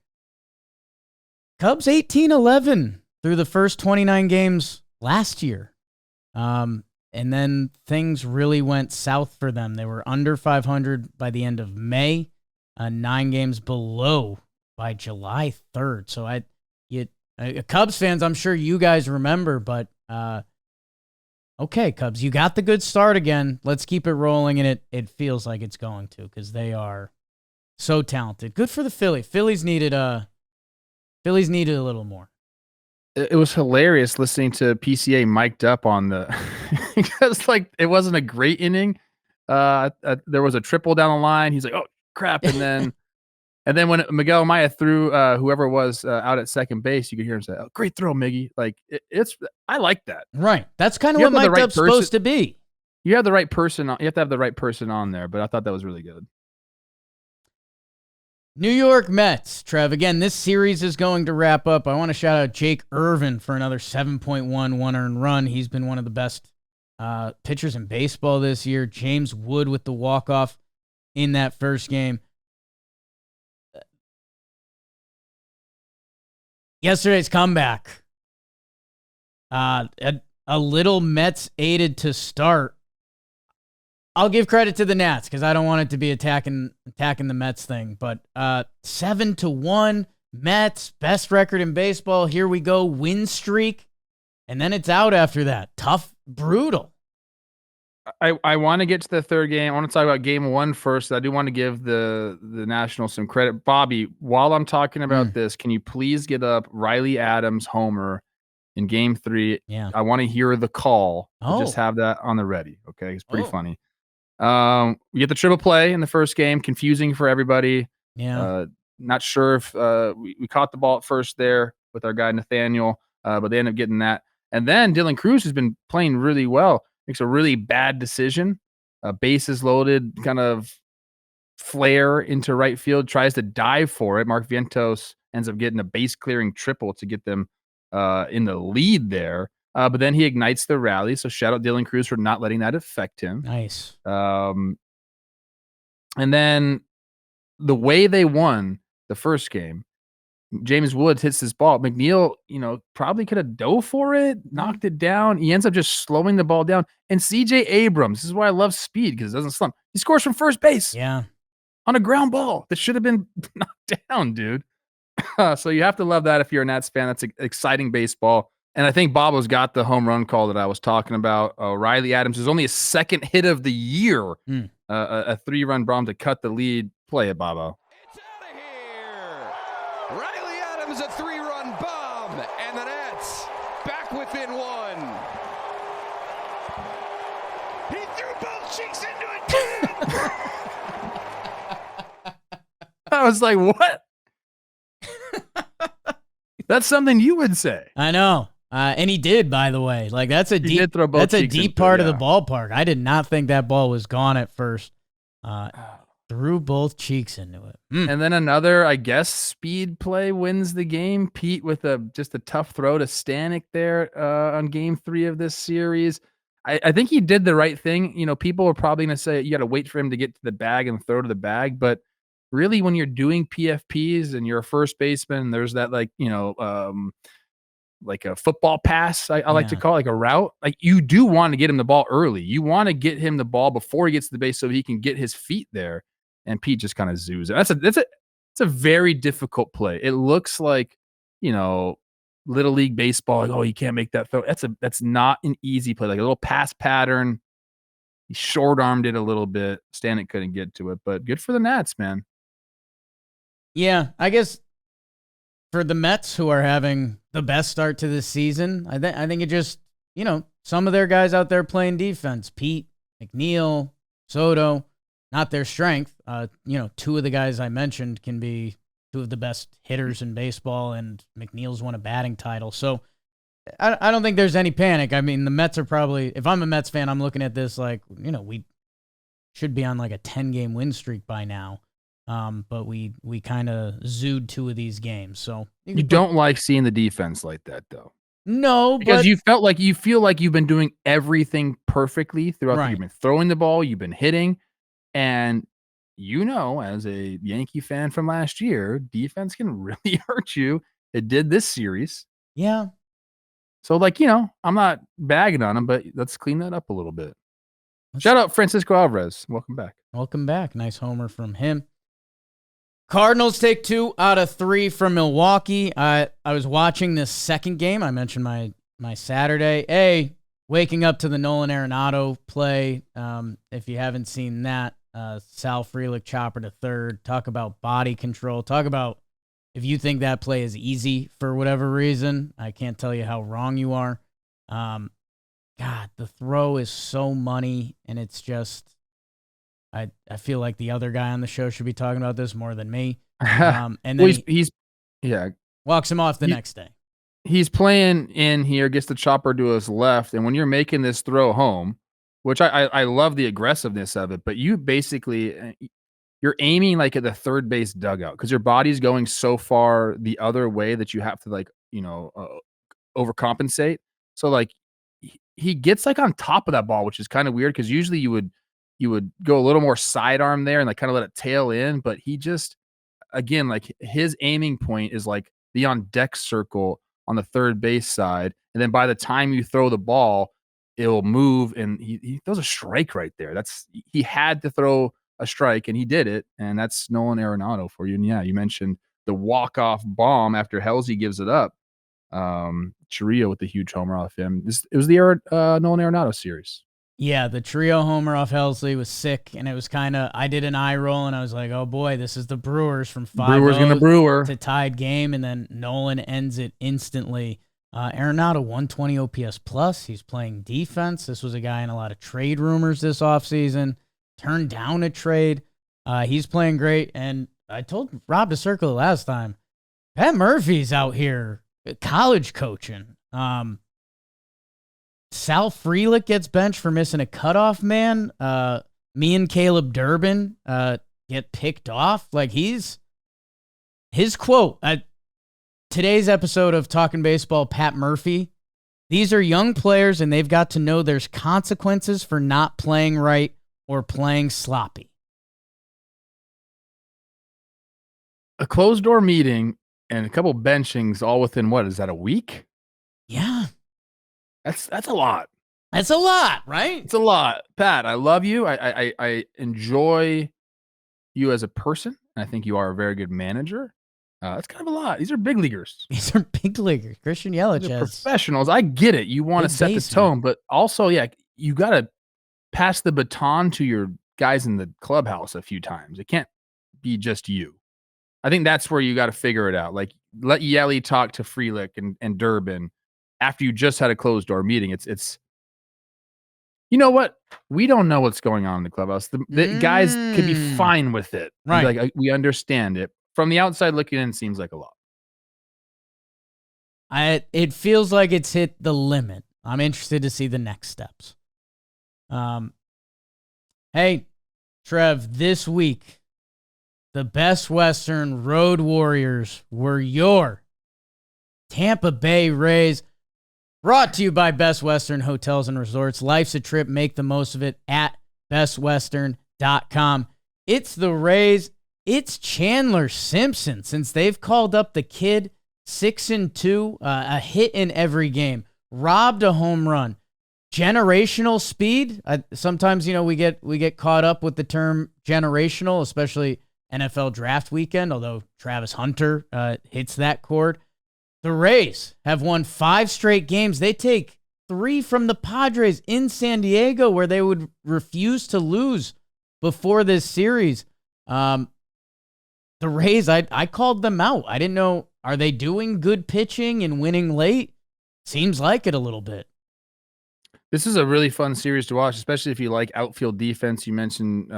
Cubs 18-11 through the first 29 games last year. And then things really went south for them. They were under 500 by the end of May, 9 games below by July 3rd. So Cubs fans, I'm sure you guys remember, but okay, Cubs, you got the good start again. Let's keep it rolling, and it feels like it's going to, because they are so talented. Good for the Phillies. Phillies needed a little more. It was hilarious listening to PCA mic'd up on the because it wasn't a great inning. There was a triple down the line. He's like, "Oh crap!" And then when Miguel Amaya threw whoever it was out at second base, you could hear him say, "Oh, great throw, Miggy!" I like that. Right. That's kind of what mic'd up's supposed to be. You have the right person. You have to have the right person on there. But I thought that was really good. New York Mets, Trev. Again, this series is going to wrap up. I want to shout out Jake Irvin for another 7.1 earned run. He's been one of the best pitchers in baseball this year. James Wood with the walk-off in that first game. Yesterday's comeback. A little Mets aided to start. I'll give credit to the Nats because I don't want it to be attacking the Mets thing. But 7-1 Mets, best record in baseball. Here we go, win streak, and then it's out after that. Tough, brutal. I want to get to the third game. I want to talk about game 1 first. I do want to give the Nationals some credit. Bobby, while I'm talking about this, can you please get up Riley Adams' homer in game 3? Yeah. I want to hear the call. Just have that on the ready. Okay. It's pretty funny. We get the triple play in the first game, confusing for everybody. Yeah. Not sure if we caught the ball at first there with our guy Nathaniel, but they end up getting that. And then Dylan Cruz has been playing really well. Makes a really bad decision. Bases loaded, kind of flare into right field, tries to dive for it. Mark Vientos ends up getting a base clearing triple to get them in the lead there. But then he ignites the rally. So shout out Dylan Cruz for not letting that affect him. Nice. And then the way they won the first game, James Woods hits this ball. McNeil, probably could have dove for it, knocked it down. He ends up just slowing the ball down. And CJ Abrams, this is why I love speed, because it doesn't slump. He scores from first base. Yeah. On a ground ball that should have been knocked down, dude. So you have to love that if you're a Nats fan. That's exciting baseball. And I think Bobo's got the home run call that I was talking about. Riley Adams is only his second hit of the year. A 3-run bomb to cut the lead. Play it, Bobo. It's out of here. Riley Adams, a 3-run bomb, and the Nats back within 1. He threw both cheeks into it. I was like, what? That's something you would say. I know. And he did, by the way. Like, that's a deep part of the ballpark. I did not think that ball was gone at first. Threw both cheeks into it. And then another, I guess, speed play wins the game. Pete with just a tough throw to Stanek there on game 3 of this series. I think he did the right thing. People are probably going to say you got to wait for him to get to the bag and throw to the bag. But really, when you're doing PFPs and you're a first baseman, there's that like a football pass, I like to call it, like a route. Like, you do want to get him the ball early. You want to get him the ball before he gets to the base so he can get his feet there. And Pete just kind of zoos it. It's a very difficult play. It looks like, Little League baseball, like, oh, you can't make that throw. That's not an easy play. Like a little pass pattern. He short-armed it a little bit. Stanek couldn't get to it, but good for the Nats, man. Yeah, I guess for the Mets, who are having the best start to this season, I think it just, some of their guys out there playing defense, Pete, McNeil, Soto, not their strength. 2 of the guys I mentioned can be 2 of the best hitters in baseball, and McNeil's won a batting title. So I don't think there's any panic. I mean, the Mets are probably, if I'm a Mets fan, I'm looking at this like, we should be on like a 10-game win streak by now. But we kind of zooed 2 of these games. So you don't like seeing the defense like that, though. No, because you feel like you've been doing everything perfectly throughout. Right. You've been throwing the ball, you've been hitting, and as a Yankee fan from last year, defense can really hurt you. It did this series. Yeah. So, I'm not bagging on him, but let's clean that up a little bit. Shout out Francisco Alvarez. Welcome back. Welcome back. Nice homer from him. Cardinals take 2 out of 3 from Milwaukee. I was watching this second game. I mentioned my Saturday. Waking up to the Nolan Arenado play. If you haven't seen that, Sal Frelick chopper to third. Talk about body control. Talk about if you think that play is easy for whatever reason. I can't tell you how wrong you are. God, the throw is so money, and it's just... I feel like the other guy on the show should be talking about this more than me. And then he's walks him off the next day. He's playing in here, gets the chopper to his left, and when you're making this throw home, which I love the aggressiveness of it, but you basically you're aiming like at the third base dugout because your body's going so far the other way that you have to overcompensate. So like he gets like on top of that ball, which is kind of weird because usually you would go a little more sidearm there and like kind of let it tail in. But he just, again, like his aiming point is like the on deck circle on the third base side. And then by the time you throw the ball, it'll move. And he throws a strike right there. He had to throw a strike and he did it. And that's Nolan Arenado for you. And yeah, you mentioned the walk-off bomb after Halsey gives it up. Chiriyo with the huge homer off him. It was the Nolan Arenado series. Yeah, the trio homer off Helsley was sick, and it was kind of, I did an eye roll, and I was like, oh boy, this is the Brewers from 5-0 to tied game, and then Nolan ends it instantly. Arenado 120 OPS plus. He's playing defense. This was a guy in a lot of trade rumors this offseason. Turned down a trade. He's playing great, and I told Rob to circle it last time. Pat Murphy's out here college coaching. Sal Frelick gets benched for missing a cutoff man. Me and Caleb Durbin get picked off. Like his quote at today's episode of Talkin' Baseball, Pat Murphy, these are young players and they've got to know there's consequences for not playing right or playing sloppy. A closed door meeting and a couple benchings all within what? Is that a week? Yeah. That's a lot. That's a lot, right? It's a lot. Pat, I love you. I enjoy you as a person. I think you are a very good manager. That's kind of a lot. These are big leaguers. These are big leaguers. Christian Yelich has professionals. I get it. You want to set the tone, but also, yeah, you got to pass the baton to your guys in the clubhouse a few times. It can't be just you. I think that's where you got to figure it out. Like, let Yelly talk to Frelick and Durbin after you just had a closed door meeting. It's you know what? We don't know what's going on in the clubhouse. The guys could be fine with it. Right. Like, we understand it. From the outside looking in, seems like a lot. It feels like it's hit the limit. I'm interested to see the next steps. Hey, Trev, this week, the Best Western Road Warriors were your Tampa Bay Rays. Brought to you by Best Western Hotels and Resorts. Life's a trip. Make the most of it at bestwestern.com. It's the Rays. It's Chandler Simpson, since they've called up the kid 6-2, a hit in every game, robbed a home run, generational speed. Sometimes, we get caught up with the term generational, especially NFL draft weekend, although Travis Hunter hits that chord. The Rays have won 5 straight games. They take 3 from the Padres in San Diego, where they would refuse to lose before this series. The Rays, I called them out. I didn't know, are they doing good pitching and winning late? Seems like it a little bit. This is a really fun series to watch, especially if you like outfield defense. You mentioned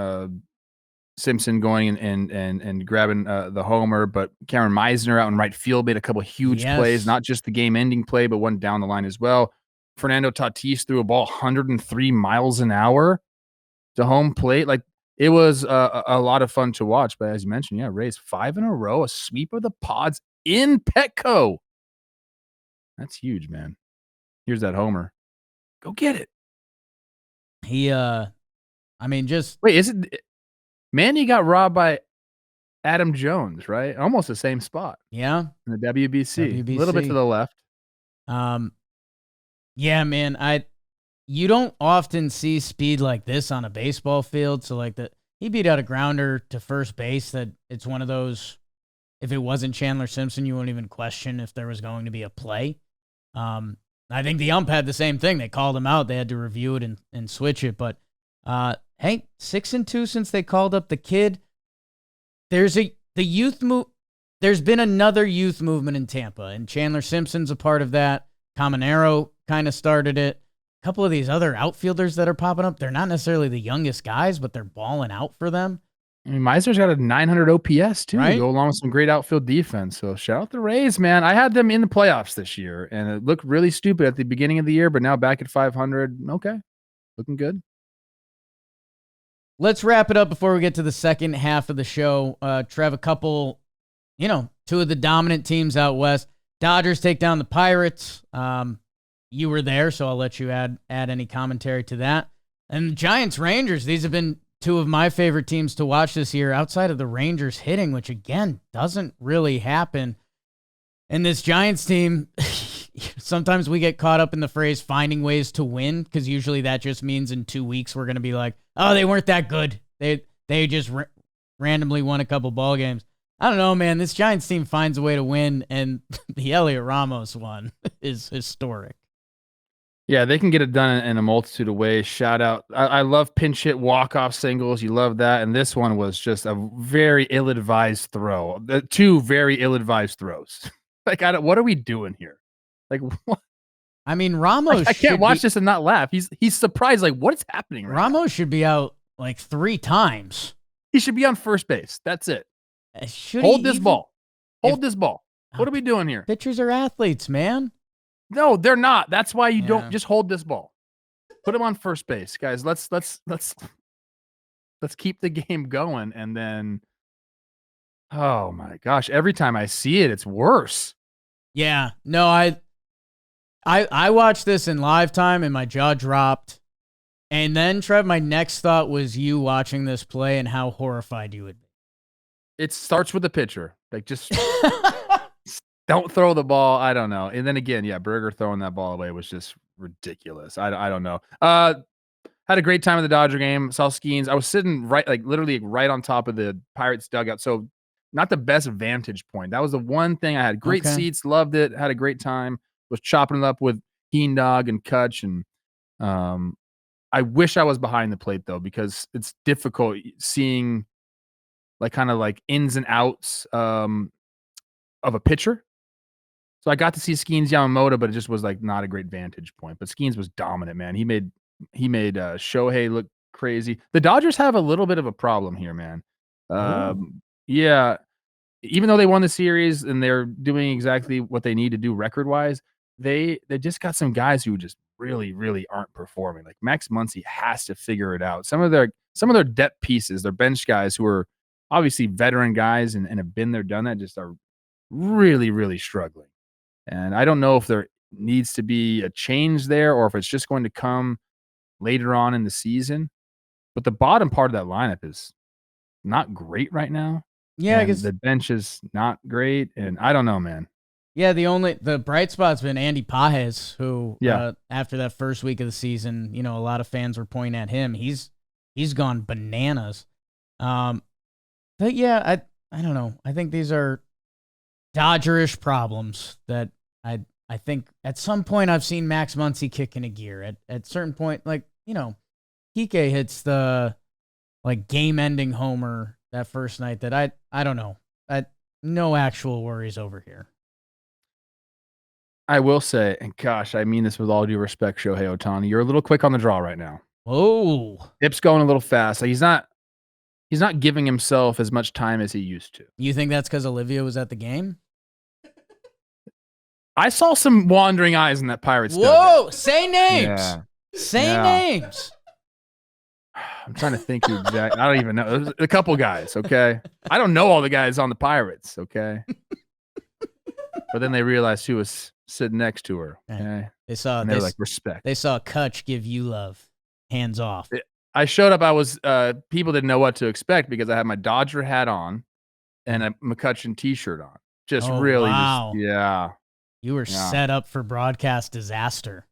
Simpson going and grabbing the homer, but Cameron Meisner out in right field made a couple huge plays, not just the game-ending play, but one down the line as well. Fernando Tatis threw a ball 103 miles an hour to home plate. Like, it was a lot of fun to watch. But as you mentioned, yeah, Rays 5 in a row, a sweep of the Pods in Petco. That's huge, man. Here's that homer. Go get it. Wait, is it? Manny got robbed by Adam Jones, right? Almost the same spot. Yeah. In the WBC. A little bit to the left. Yeah, man. You don't often see speed like this on a baseball field. So he beat out a grounder to first base that it's one of those, if it wasn't Chandler Simpson, you wouldn't even question if there was going to be a play. I think the ump had the same thing. They called him out. They had to review it and switch it. But hey, 6-2 since they called up the kid. There's been another youth movement in Tampa, and Chandler Simpson's a part of that. Caminero kind of started it. A couple of these other outfielders that are popping up, they're not necessarily the youngest guys, but they're balling out for them. I mean, Meisner's got a 900 OPS too, right? Go along with some great outfield defense. So shout out the Rays, man. I had them in the playoffs this year, and it looked really stupid at the beginning of the year, but now back at 500. Okay, looking good. Let's wrap it up before we get to the second half of the show. Trev, a couple, 2 of the dominant teams out west. Dodgers take down the Pirates. You were there, so I'll let you add any commentary to that. And the Giants Rangers, these have been 2 of my favorite teams to watch this year, outside of the Rangers hitting, which again doesn't really happen. And this Giants team, sometimes we get caught up in the phrase finding ways to win, because usually that just means in 2 weeks we're going to be like, oh, they weren't that good. They just randomly won a couple ball games. I don't know, man. This Giants team finds a way to win, and the Elliot Ramos one is historic. Yeah, they can get it done in a multitude of ways. Shout out. I love pinch hit walk-off singles. You love that. And this one was just a very ill-advised throw. 2 very ill-advised throws. What are we doing here? What? I mean, Ramos. I can't watch this and not laugh. He's surprised. What's happening right Ramos now? Should be out 3 times. He should be on first base. That's it. Hold this ball. Hold this ball. What are we doing here? Pitchers are athletes, man. No, they're not. That's why you don't just hold this ball. Put him on first base, guys. Let's let's keep the game going. And then, oh my gosh, every time I see it, it's worse. Yeah, no, I watched this in live time and my jaw dropped. And then, Trev, my next thought was you watching this play and how horrified you would be. It starts with the pitcher. Like, just don't throw the ball. I don't know. And then again, yeah, Berger throwing that ball away was just ridiculous. I don't know. Had a great time at the Dodger game. Saw Skeens. I was sitting literally right on top of the Pirates dugout. So not the best vantage point. That was the one thing I had. Great seats, loved it, had a great time. Was chopping it up with Keen Dog and Kutch. And I wish I was behind the plate though, because it's difficult seeing kind of ins and outs of a pitcher. So I got to see Skeens Yamamoto, but it just was not a great vantage point. But Skeens was dominant, man. He made Shohei look crazy. The Dodgers have a little bit of a problem here, man. Yeah, even though they won the series and they're doing exactly what they need to do record-wise, they just got some guys who just really, really aren't performing. Like Max Muncy has to figure it out. Some of their depth pieces, their bench guys who are obviously veteran guys and have been there, done that, just are really, really struggling. And I don't know if there needs to be a change there or if it's just going to come later on in the season. But the bottom part of that lineup is not great right now. Yeah, and I guess the bench is not great. And I don't know, man. Yeah, the bright spot's been Andy Pages, who after that first week of the season, a lot of fans were pointing at him. He's gone bananas. But yeah, I don't know. I think these are Dodgerish problems that I think at some point I've seen Max Muncy kick in a gear. At certain point, Kike hits the game-ending homer that first night that I don't know. No actual worries over here. I will say, and gosh, I mean this with all due respect, Shohei Ohtani, you're a little quick on the draw right now. Oh, Hip's going a little fast. He's not giving himself as much time as he used to. You think that's because Olivia was at the game? I saw some wandering eyes in that Pirates. Whoa! Say names. Yeah. Say names. I'm trying to think who exactly. I don't even know. There's a couple guys. Okay, I don't know all the guys on the Pirates. Okay, but then they realized who was sitting next to her. Okay, they were respect. They saw Kutch give you love. Hands off. I showed up. I was people didn't know what to expect because I had my Dodger hat on and a McCutcheon T-shirt on. Just really, wow. Yeah. You were set up for broadcast disaster.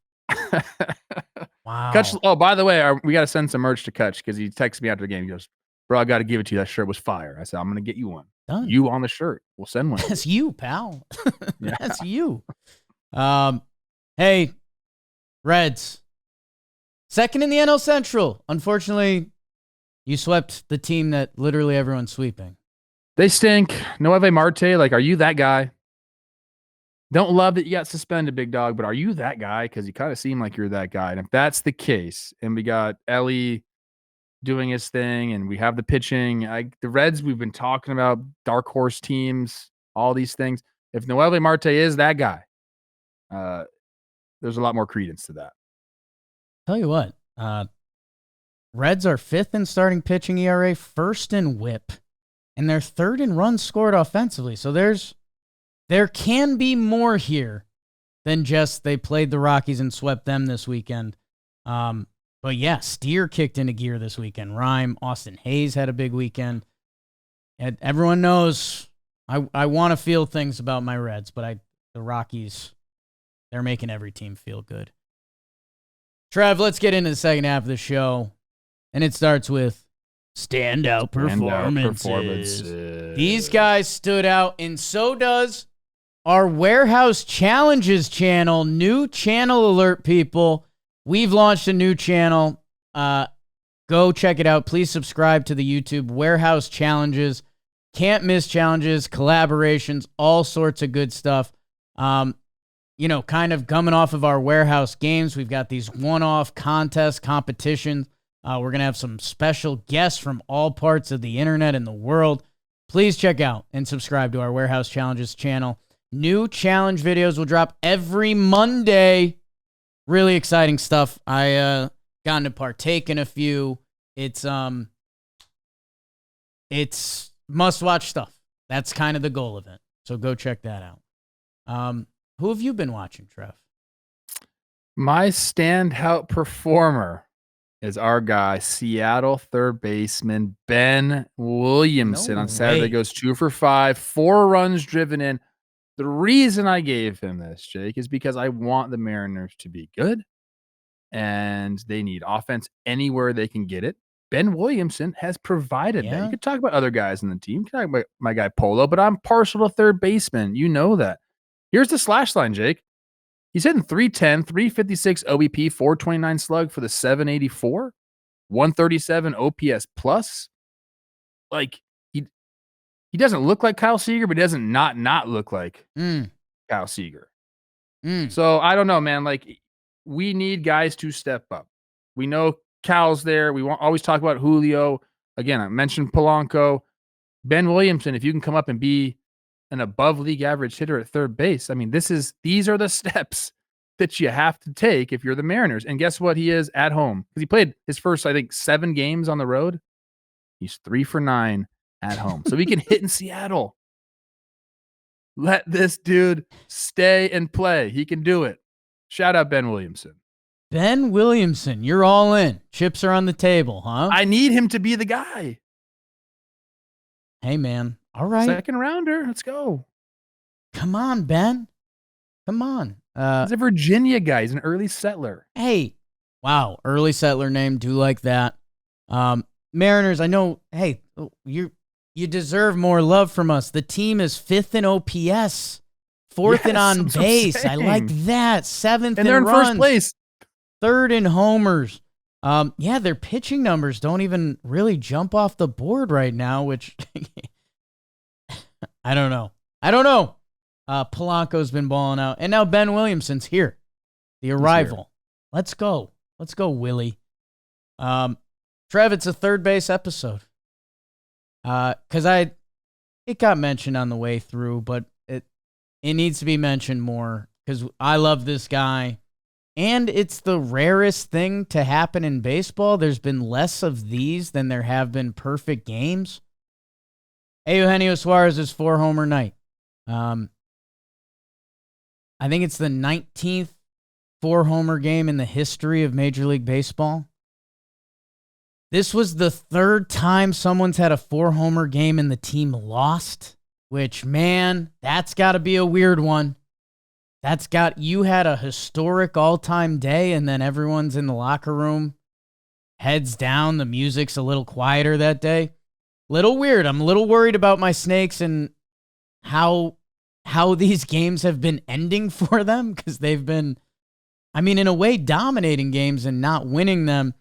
Wow. Kutch, oh, by the way, we got to send some merch to Kutch because he texted me after the game. He goes, "Bro, I got to give it to you. That shirt was fire." I said, "I'm going to get you one." Done. You on the shirt. We'll send one. That's you, pal. That's you. Hey, Reds. Second in the NL Central. Unfortunately, you swept the team that literally everyone's sweeping. They stink. Noeve Marte, are you that guy? Don't love that you got suspended, big dog, but are you that guy? Because you kind of seem like you're that guy. And if that's the case, and we got Ellie doing his thing, and we have the pitching, the Reds, we've been talking about dark horse teams, all these things. If Noelle Marte is that guy, there's a lot more credence to that. Tell you what, Reds are 5th in starting pitching ERA, 1st in WHIP, and they're 3rd in runs scored offensively. So there can be more here than just they played the Rockies and swept them this weekend. But yeah, Steer kicked into gear this weekend. Rhyme, Austin Hayes had a big weekend. And everyone knows I want to feel things about my Reds, but the Rockies, they're making every team feel good. Trev, let's get into the second half of the show. And it starts with Standout Performances. These guys stood out, and so does our Warehouse Challenges channel. New channel alert, people. We've launched a new channel. Go check it out. Please subscribe to the YouTube Warehouse Challenges. Can't miss challenges, collaborations, all sorts of good stuff. Kind of coming off of our Warehouse games, we've got these one-off contests, competitions. We're going to have some special guests from all parts of the internet and the world. Please check out and subscribe to our Warehouse Challenges channel. New challenge videos will drop every Monday. Really exciting stuff. I gotten to partake in a few. It's it's must-watch stuff. That's kind of the goal of it. So go check that out. Who have you been watching, Trev? My standout performer is our guy, Seattle third baseman Ben Williamson. No On Saturday way. goes 2 for 5, 4 runs driven in. The reason I gave him this, Jake, is because I want the Mariners to be good, and they need offense anywhere they can get it. Ben Williamson has provided that. Yeah. You could talk about other guys in the team. You could talk about my guy Polo, but I'm partial to third baseman. You know that. Here's the slash line, Jake. He's hitting 310, 356 OBP, 429 slug for the 784, 137 OPS plus. Like, he doesn't look like Kyle Seager, but he doesn't not look like Kyle Seager. So I don't know, man. Like, we need guys to step up. We know Cal's there. We always talk about Julio. Again, I mentioned Polanco. Ben Williamson, if you can come up and be an above league average hitter at third base, I mean, these are the steps that you have to take if you're the Mariners. And guess what? He is at home because he played his first, I think, 7 games on the road. He's 3 for 9 at home. So he can hit in Seattle. Let this dude stay and play. He can do it. Shout out Ben Williamson. Ben Williamson, you're all in. Chips are on the table, huh? I need him to be the guy. Hey, man. All right. Second rounder. Let's go. Come on, Ben. Come on. He's a Virginia guy. He's an early settler. Hey. Wow. Early settler name. Do like that. Mariners, I know, hey, you deserve more love from us. The team is 5th in OPS, 4th in on base. I like that. 7th and they're in runs, first place. 3rd in homers. Yeah, their pitching numbers don't even really jump off the board right now, which I don't know. Polanco's been balling out, and now Ben Williamson's here. The arrival. Let's go. Let's go, Willie. Trev, it's a third base episode. Because it got mentioned on the way through, but it needs to be mentioned more because I love this guy. And it's the rarest thing to happen in baseball. There's been less of these than there have been perfect games. Eugenio Suarez's 4-homer night. I think it's the 19th 4-homer game in the history of Major League Baseball. This was the 3rd time someone's had a 4-homer game and the team lost, which, man, that's got to be a weird one. You had a historic all-time day, and then everyone's in the locker room, heads down, the music's a little quieter that day. Little weird. I'm a little worried about my Snakes and how these games have been ending for them, because they've been, I mean, in a way, dominating games and not winning them.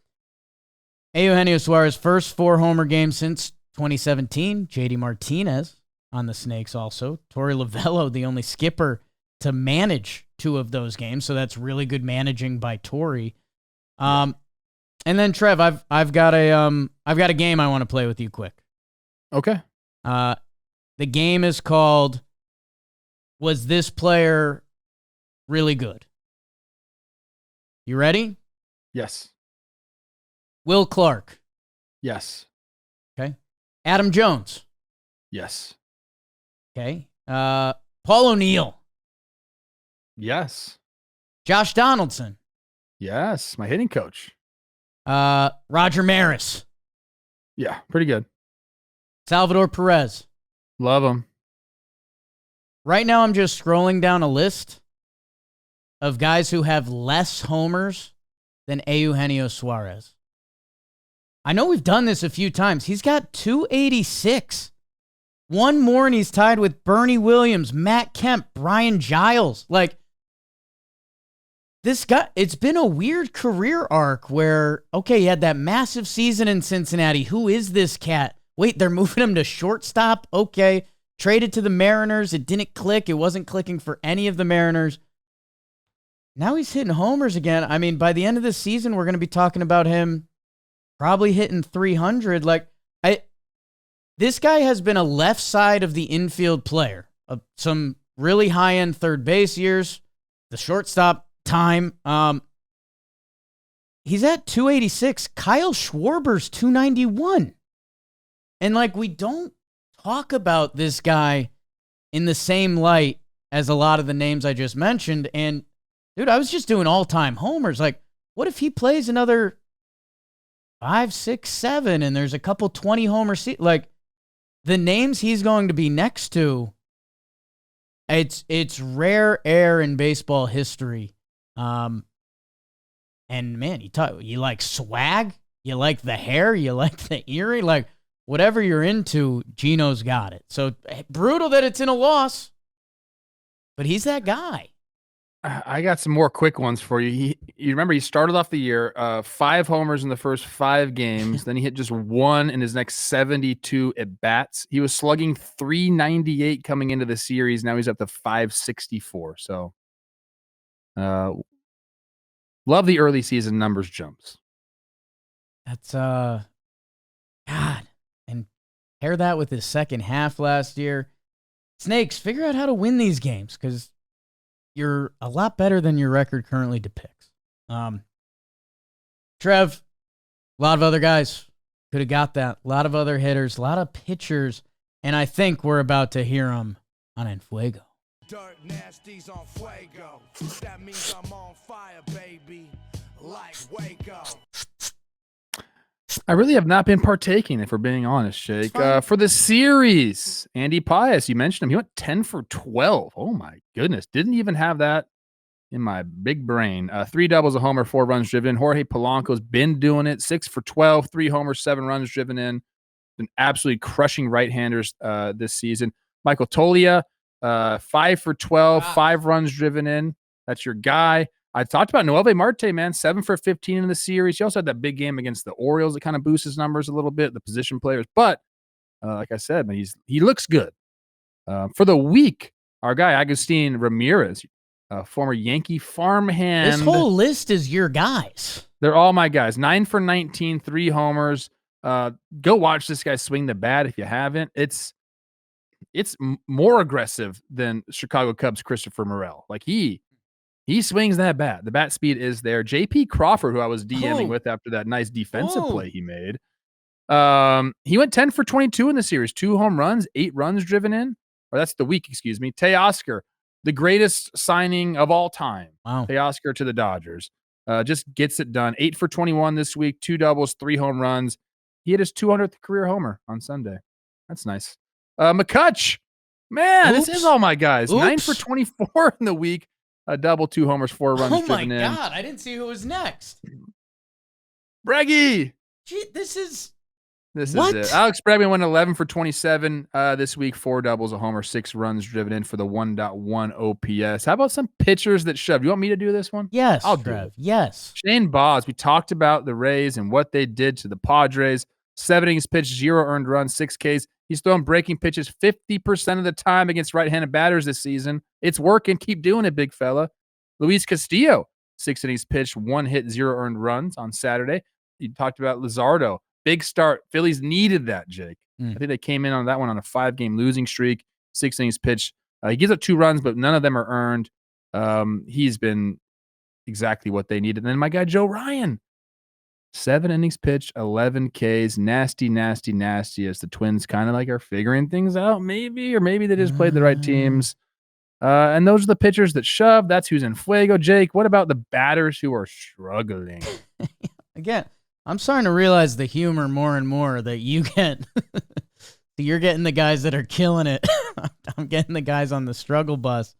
Eugenio Suarez, first 4-homer game since 2017. JD Martinez on the Snakes also. Torey Lovello, the only skipper to manage 2 of those games, so that's really good managing by Torey. And then Trev, I've got a game I want to play with you quick. Okay. The game is called Was This Player Really Good? You ready? Yes. Will Clark. Yes. Okay. Adam Jones. Yes. Okay. Paul O'Neill. Yes. Josh Donaldson. Yes. My hitting coach. Roger Maris. Yeah. Pretty good. Salvador Perez. Love him. Right now, I'm just scrolling down a list of guys who have less homers than Eugenio Suarez. I know we've done this a few times. He's got 286. One more and he's tied with Bernie Williams, Matt Kemp, Brian Giles. Like, this guy, it's been a weird career arc where, okay, he had that massive season in Cincinnati. Who is this cat? Wait, they're moving him to shortstop? Okay. Traded to the Mariners. It didn't click. It wasn't clicking for any of the Mariners. Now he's hitting homers again. I mean, by the end of the season, we're going to be talking about him probably hitting 300. This guy has been a left side of the infield player. Some really high-end third base years. The shortstop time. He's at 286. Kyle Schwarber's 291. And like, we don't talk about this guy in the same light as a lot of the names I just mentioned. And dude, I was just doing all-time homers. Like, what if he plays another 5, 6, 7, and there's a couple 20-homer like, the names he's going to be next to, it's rare air in baseball history. And man, you like swag, you like the hair, you like the eerie, like whatever you're into, Gino's got it. So brutal that it's in a loss, but he's that guy. I got some more quick ones for you. You remember he started off the year 5 homers in the first 5 games. Then he hit just 1 in his next 72 at bats. He was slugging .398 coming into the series. Now he's up to .564. So, love the early season numbers jumps. That's God, and pair that with his second half last year. Snakes, figure out how to win these games because you're a lot better than your record currently depicts. Trev, a lot of other guys could have got that. A lot of other hitters, a lot of pitchers, and I think we're about to hear them on En Fuego. Dirt nasties on Fuego. That means I'm on fire, baby. Like Waco. I really have not been partaking, if we're being honest, Jake. For the series, Andy Pius, you mentioned him. He went 10 for 12. Oh, my goodness. Didn't even have that in my big brain. 3 doubles, a homer, 4 runs driven in. Jorge Polanco's been doing it. 6 for 12, 3 homers, 7 runs driven in. Been absolutely crushing right-handers this season. Michael Tolia, 5 for 12, 5 runs driven in. That's your guy. I talked about Noelvi Marte, man, 7 for 15 in the series. He also had that big game against the Orioles that kind of boosts his numbers a little bit, the position players. But like I said, man, he looks good. For the week, our guy, Agustin Ramirez, former Yankee farmhand. This whole list is your guys. They're all my guys. 9 for 19, 3 homers. Go watch this guy swing the bat if you haven't. It's more aggressive than Chicago Cubs Christopher Morel. Like he swings that bat. The bat speed is there. J.P. Crawford, who I was DMing with after that nice defensive play he made, he went 10 for 22 in the series. 2 home runs, 8 runs driven in. Or that's the week, excuse me. Teoscar, the greatest signing of all time. Wow. Teoscar to the Dodgers. Just gets it done. 8 for 21 this week. 2 doubles, 3 home runs. He hit his 200th career homer on Sunday. That's nice. McCutch. Man, this is all my guys. 9 for 24 in the week. A double, 2 homers, 4 runs driven in. Oh, my God. I didn't see who was next. Breggy. Gee, this is it. Alex Bregman went 11 for 27 this week. 4 doubles, a homer, 6 runs driven in for the 1.1 OPS. How about some pitchers that shoved? You want me to do this one? Yes, I'll Trev. do it. Yes. Shane Baz. We talked about the Rays and what they did to the Padres. 7 innings pitched, 0 earned runs, 6 Ks. He's throwing breaking pitches 50% of the time against right-handed batters this season. It's working. Keep doing it, big fella. Luis Castillo, 6 innings pitched, 1 hit, 0 earned runs on Saturday. You talked about Luzardo. Big start. Phillies needed that, Jake. I think they came in on that one on a 5-game losing streak. 6 innings pitched. He gives up 2 runs, but none of them are earned. He's been exactly what they needed. And then my guy, Joe Ryan. 7 innings pitched, 11 Ks, nasty as the Twins kind of like are figuring things out, maybe, or maybe they just played the right teams. And those are the pitchers that shove. That's who's in Fuego. Jake, what about the batters who are struggling? Again, I'm starting to realize the humor more and more that you get. You're getting the guys that are killing it. I'm getting the guys on the struggle bus.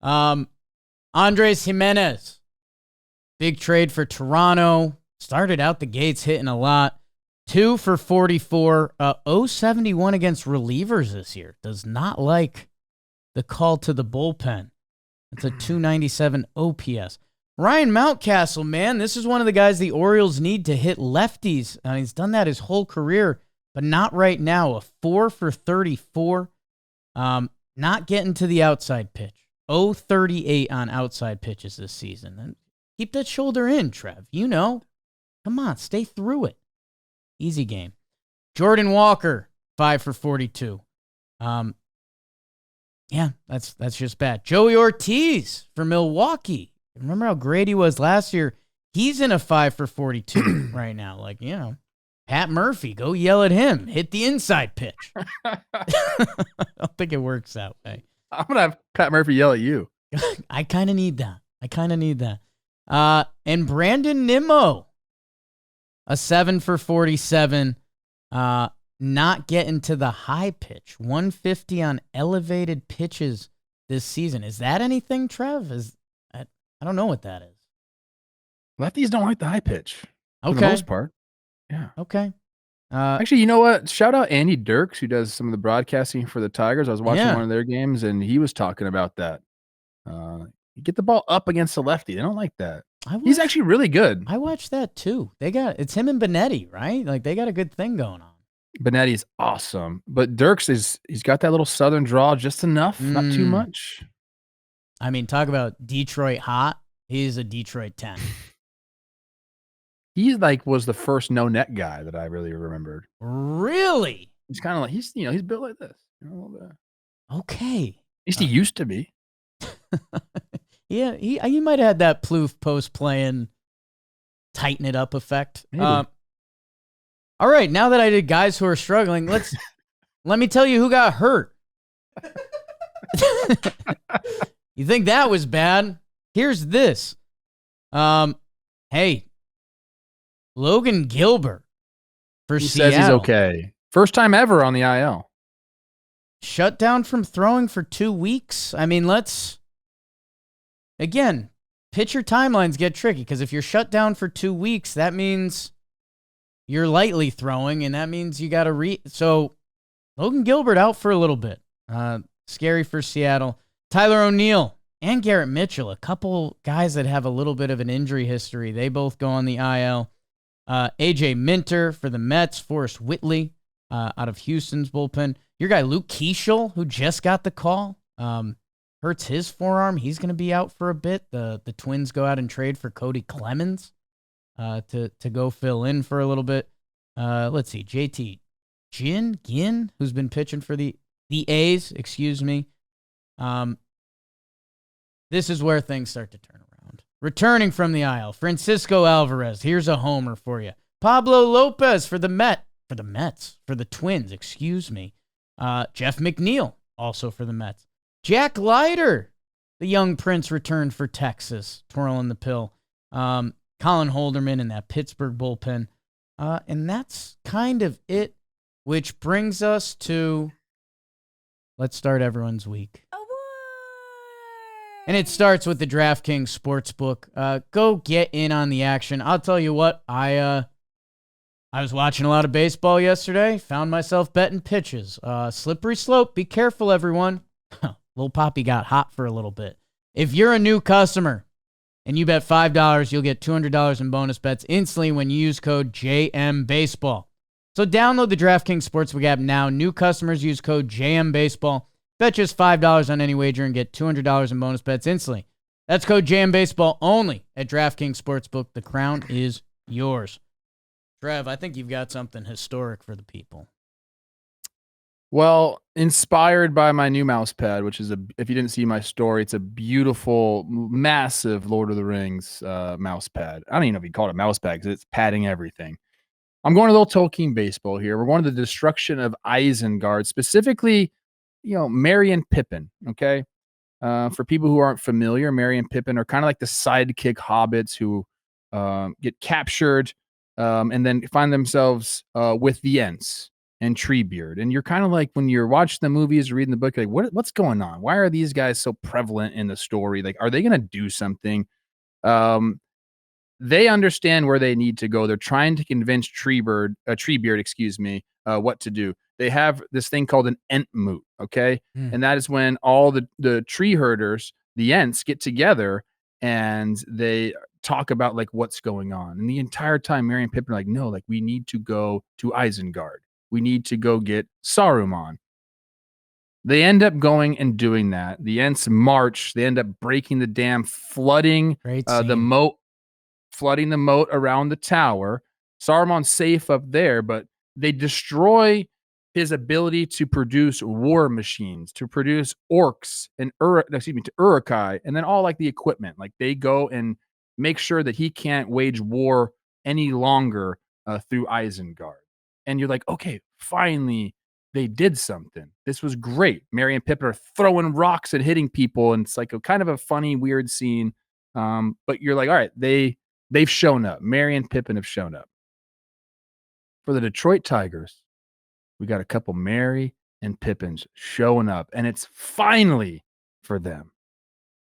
Andres Jimenez, big trade for Toronto. Started out the gates hitting a lot. 2 for 44. 071 against relievers this year. Does not like the call to the bullpen. It's a 297 OPS. Ryan Mountcastle, man, this is one of the guys the Orioles need to hit lefties. He's done that his whole career, but not right now. A 4 for 34. Not getting to the outside pitch. 038 on outside pitches this season. And keep that shoulder in, Trev. You know. Come on, stay through it. Easy game. Jordan Walker, 5 for 42. Yeah, that's just bad. Joey Ortiz for Milwaukee. Remember how great he was last year? He's in a 5 for 42 right now. Like, you know, Pat Murphy, go yell at him. Hit the inside pitch. I don't think it works that way. I'm going to have Pat Murphy yell at you. I kind of need that. And Brandon Nimmo, a 7 for 47. Not getting to the high pitch. 150 on elevated pitches this season. Is that anything, Trev? I don't know what that is. Lefties don't like the high pitch. Okay. For the most part. Yeah. Okay. Actually, you know what? Shout out Andy Dirks, who does some of the broadcasting for the Tigers. I was watching one of their games, and he was talking about that. You get the ball up against the lefty. They don't like that. He's actually really good. I watched that too. It's him and Benetti, right? Like they got a good thing going on. Benetti's awesome, but Dirks he's got that little southern draw just enough, not too much. I mean, talk about Detroit hot. He's a Detroit 10. He was the first no net guy that I really remembered. Really? He's kind of like he's built like this. A little bit. Okay. At least he used to be. Yeah, he might have had that Plouffe post playing tighten it up effect. All right, now that I did guys who are struggling, let me tell you who got hurt. You think that was bad? Here's this. Hey, Logan Gilbert for Seattle. Says he's okay. First time ever on the IL. Shut down from throwing for 2 weeks. I mean, again, pitcher timelines get tricky because if you're shut down for 2 weeks, that means you're lightly throwing, and that means you got to So Logan Gilbert out for a little bit. Scary for Seattle. Tyler O'Neill and Garrett Mitchell, a couple guys that have a little bit of an injury history. They both go on the IL. AJ Minter for the Mets. Forrest Whitley out of Houston's bullpen. Your guy Luke Keeschel, who just got the call, hurts his forearm. He's going to be out for a bit. The Twins go out and trade for Cody Clemens to go fill in for a little bit. Let's see, JT Ginn, who's been pitching for the A's. Excuse me. This is where things start to turn around. Returning from the IL, Francisco Alvarez. Here's a homer for you. Pablo Lopez for the Twins. Excuse me. Jeff McNeil also for the Mets. Jack Leiter, the young prince, returned for Texas, twirling the pill. Colin Holderman in that Pittsburgh bullpen. And that's kind of it, which brings us to let's start everyone's week. And it starts with the DraftKings Sportsbook. Go get in on the action. I'll tell you what, I was watching a lot of baseball yesterday. Found myself betting pitches. Slippery slope. Be careful, everyone. Little Poppy got hot for a little bit. If you're a new customer and you bet $5, you'll get $200 in bonus bets instantly when you use code JMBaseball. So download the DraftKings Sportsbook app now. New customers use code JMBaseball. Bet just $5 on any wager and get $200 in bonus bets instantly. That's code JMBaseball only at DraftKings Sportsbook. The crown is yours. Trev, I think you've got something historic for the people. Well, inspired by my new mouse pad, which is if you didn't see my story, it's a beautiful, massive Lord of the Rings mouse pad. I don't even know if you call it a mouse pad because it's padding everything. I'm going a little Tolkien baseball here. We're going to the destruction of Isengard, specifically, Merry and Pippin, okay? For people who aren't familiar, Merry and Pippin are kind of like the sidekick hobbits who get captured and then find themselves with the Ents and Treebeard. And you're kind of like, when you're watching the movies or reading the book, like, what's going on? Why are these guys so prevalent in the story? Like, are they going to do something? They understand where they need to go. They're trying to convince Treebeard, what to do. They have this thing called an Entmoot, okay? And that is when all the tree herders, the Ents, get together and they talk about like what's going on. And the entire time, Merry and Pippin are like, no, like we need to go to Isengard. We need to go get Saruman. They end up going and doing that. The Ents march. They end up breaking the dam, flooding the moat around the tower. Saruman's safe up there, but they destroy his ability to produce war machines, to produce orcs and to Uruk-hai, and then all like the equipment. Like they go and make sure that he can't wage war any longer through Isengard. And you're like, okay, finally they did something. This was great. Mary and Pippin are throwing rocks and hitting people, and it's like a kind of a funny, weird scene. But you're like, all right, they've shown up. Mary and Pippin have shown up. For the Detroit Tigers, we got a couple Mary and Pippins showing up, and it's finally for them.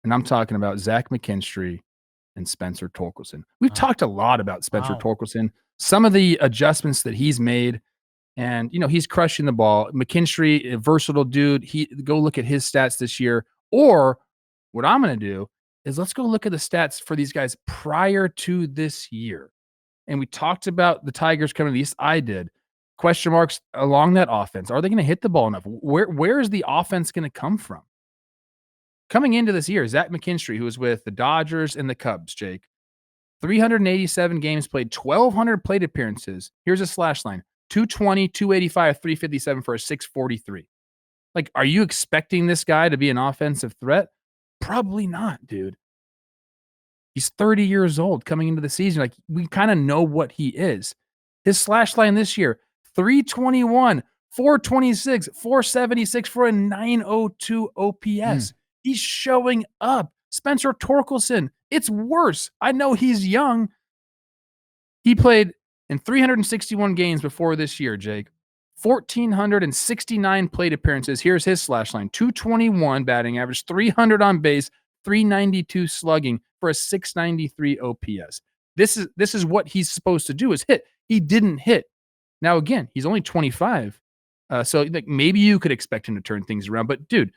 And I'm talking about Zach McKinstry and Spencer Torkelson. We've talked a lot about Spencer Torkelson, some of the adjustments that he's made, and he's crushing the ball. McKinstry, a versatile dude. Go look at his stats this year. Or what I'm going to do is let's go look at the stats for these guys prior to this year. And we talked about the Tigers coming to the East. I did. Question marks along that offense. Are they going to hit the ball enough? Where is the offense going to come from? Coming into this year, Zach McKinstry, who was with the Dodgers and the Cubs, Jake, 387 games played, 1,200 plate appearances. Here's a slash line: 220, 285, 357 for a 643. Like, are you expecting this guy to be an offensive threat? Probably not, dude. He's 30 years old coming into the season. Like, we kind of know what he is. His slash line this year, 321, 426, 476 for a 902 OPS. He's showing up. Spencer Torkelson, it's worse. I know he's young. He played in 361 games before this year, Jake. 1,469 plate appearances. Here's his slash line: 221 batting average, 300 on base, 392 slugging for a 693 OPS. This is what he's supposed to do, is hit. He didn't hit. Now, again, he's only 25. So like, maybe you could expect him to turn things around. But, dude,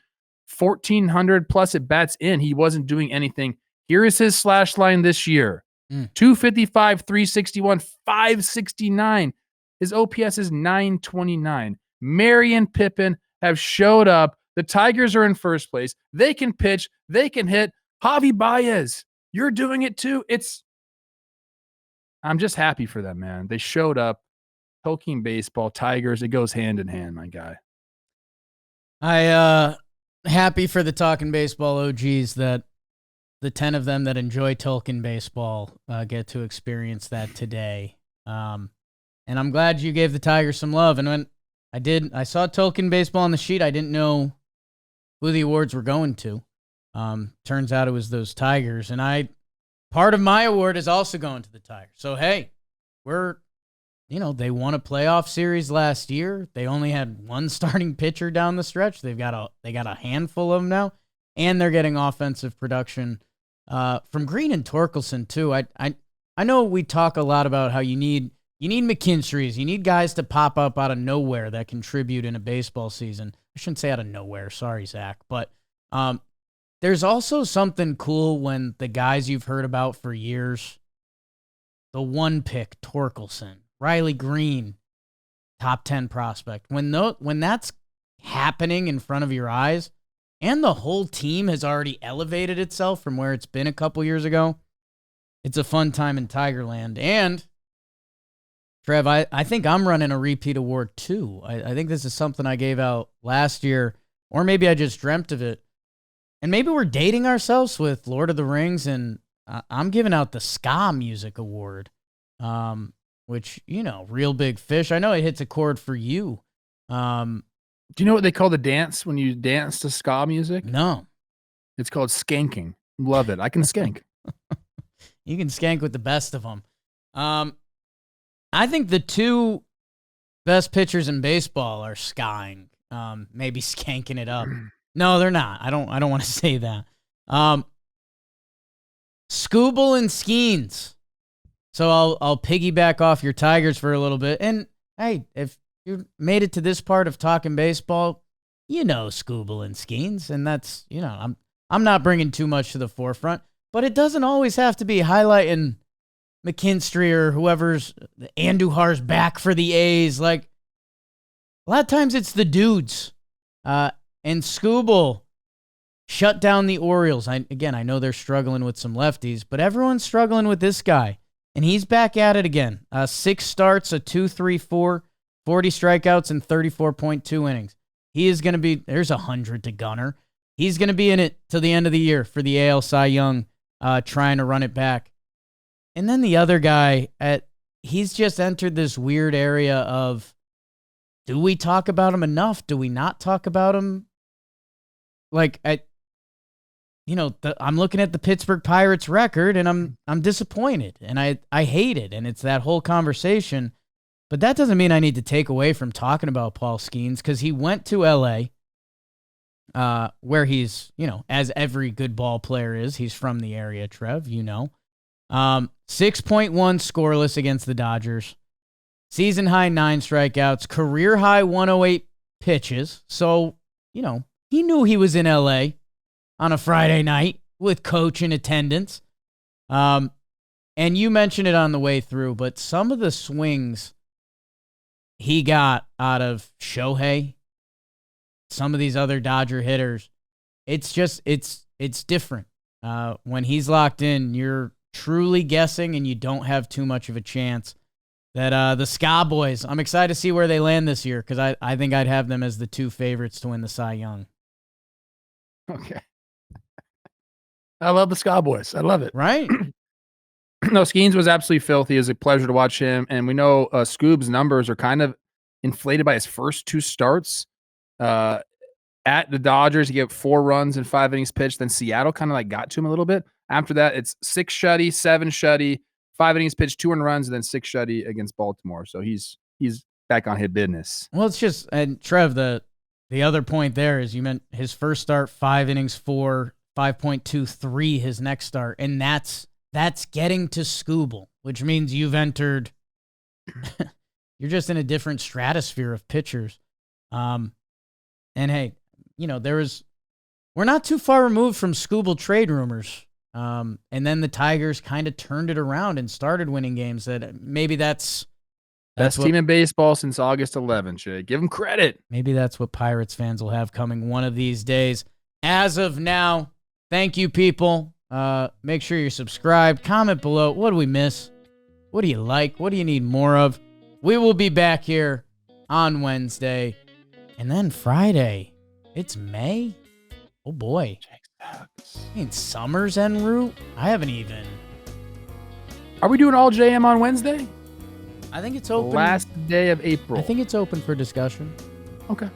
1,400 plus at bats in, he wasn't doing anything. Here is his slash line this year: 255, 361, 569. His OPS is 929. Mary and Pippin have showed up. The Tigers are in first place. They can pitch. They can hit. Javi Baez, you're doing it too. I'm just happy for them, man. They showed up. Talking baseball, Tigers, it goes hand in hand, my guy. Happy for the Talkin' Baseball OGs that the 10 of them that enjoy Talkin' Baseball get to experience that today. And I'm glad you gave the Tigers some love. And when I saw Talkin' Baseball on the sheet, I didn't know who the awards were going to. Turns out it was those Tigers. And part of my award is also going to the Tigers. So, hey, they won a playoff series last year. They only had one starting pitcher down the stretch. They got a handful of them now, and they're getting offensive production from Green and Torkelson too. I know we talk a lot about how you need McKinstry's, you need guys to pop up out of nowhere that contribute in a baseball season. I shouldn't say out of nowhere. Sorry, Zach, but there's also something cool when the guys you've heard about for years, the one pick Torkelson, Riley Green, top 10 prospect. When that's happening in front of your eyes and the whole team has already elevated itself from where it's been a couple years ago, it's a fun time in Tigerland. And, Trev, I think I'm running a repeat award too. I think this is something I gave out last year, or maybe I just dreamt of it. And maybe we're dating ourselves with Lord of the Rings, and I'm giving out the Ska Music Award. Which, real big fish. I know it hits a chord for you. Do you know what they call the dance when you dance to ska music? No. It's called skanking. Love it. I can skank. You can skank with the best of them. I think the two best pitchers in baseball are skying. Maybe skanking it up. No, they're not. I don't want to say that. Scooble and Skeens. So I'll piggyback off your Tigers for a little bit. And hey, if you made it to this part of Talking Baseball, Scooble and Skeens, and that's I'm not bringing too much to the forefront, but it doesn't always have to be highlighting McKinstry or whoever's Andujar's back for the A's. Like, a lot of times it's the dudes. And Scooble shut down the Orioles. I know they're struggling with some lefties, but everyone's struggling with this guy. And he's back at it again. 6 starts, a 2.34, 40 strikeouts, and 34.2 innings. He is going to be, there's 100 to Gunner. He's going to be in it till the end of the year for the AL Cy Young, trying to run it back. And then the other guy, he's just entered this weird area of, do we talk about him enough? Do we not talk about him? Like, I'm looking at the Pittsburgh Pirates record, and I'm disappointed, and I hate it, and it's that whole conversation. But that doesn't mean I need to take away from talking about Paul Skeens, because he went to L.A., where he's, as every good ball player is, he's from the area, Trev, 6.1 scoreless against the Dodgers, season high 9 strikeouts, career high 108 pitches. So, he knew he was in L.A. on a Friday night with coach in attendance. And you mentioned it on the way through, but some of the swings he got out of Shohei, some of these other Dodger hitters, it's different. When he's locked in, you're truly guessing, and you don't have too much of a chance that the Ska Boys, I'm excited to see where they land this year, because I think I'd have them as the 2 favorites to win the Cy Young. Okay. I love the Ska Boys. I love it. Right? No, Skeens was absolutely filthy. It was a pleasure to watch him. And we know Scoob's numbers are kind of inflated by his first 2 starts. At the Dodgers, he gave 4 runs in 5 innings pitched. Then Seattle kind of like got to him a little bit. After that, it's 6 shutty, 7 shutty, 5 innings pitched, 2 runs, and then 6 shutty against Baltimore. So he's back on his business. Well, it's just, and Trev, the other point there is you meant his first start, 5 innings, 5.23 his next start, and that's getting to Scooble, which means you've entered. You're just in a different stratosphere of pitchers. And hey, we're not too far removed from Scooble trade rumors. And then the Tigers kind of turned it around and started winning games. That maybe that's best team in baseball since August 11th. Should give them credit. Maybe that's what Pirates fans will have coming one of these days. As of now, thank you, people. Make sure you're subscribed. Comment below. What do we miss? What do you like? What do you need more of? We will be back here on Wednesday. And then Friday. It's May? Oh, boy. I mean, summer's en route? I haven't even. Are we doing all JM on Wednesday? I think it's open. Last day of April. I think it's open for discussion. Okay.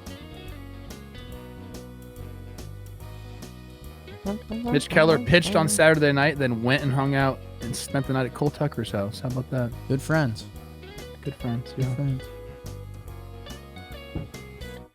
Mitch Keller pitched on Saturday night, then went and hung out and spent the night at Cole Tucker's house. How about that? Good friends. Good friends. Good Yeah. friends.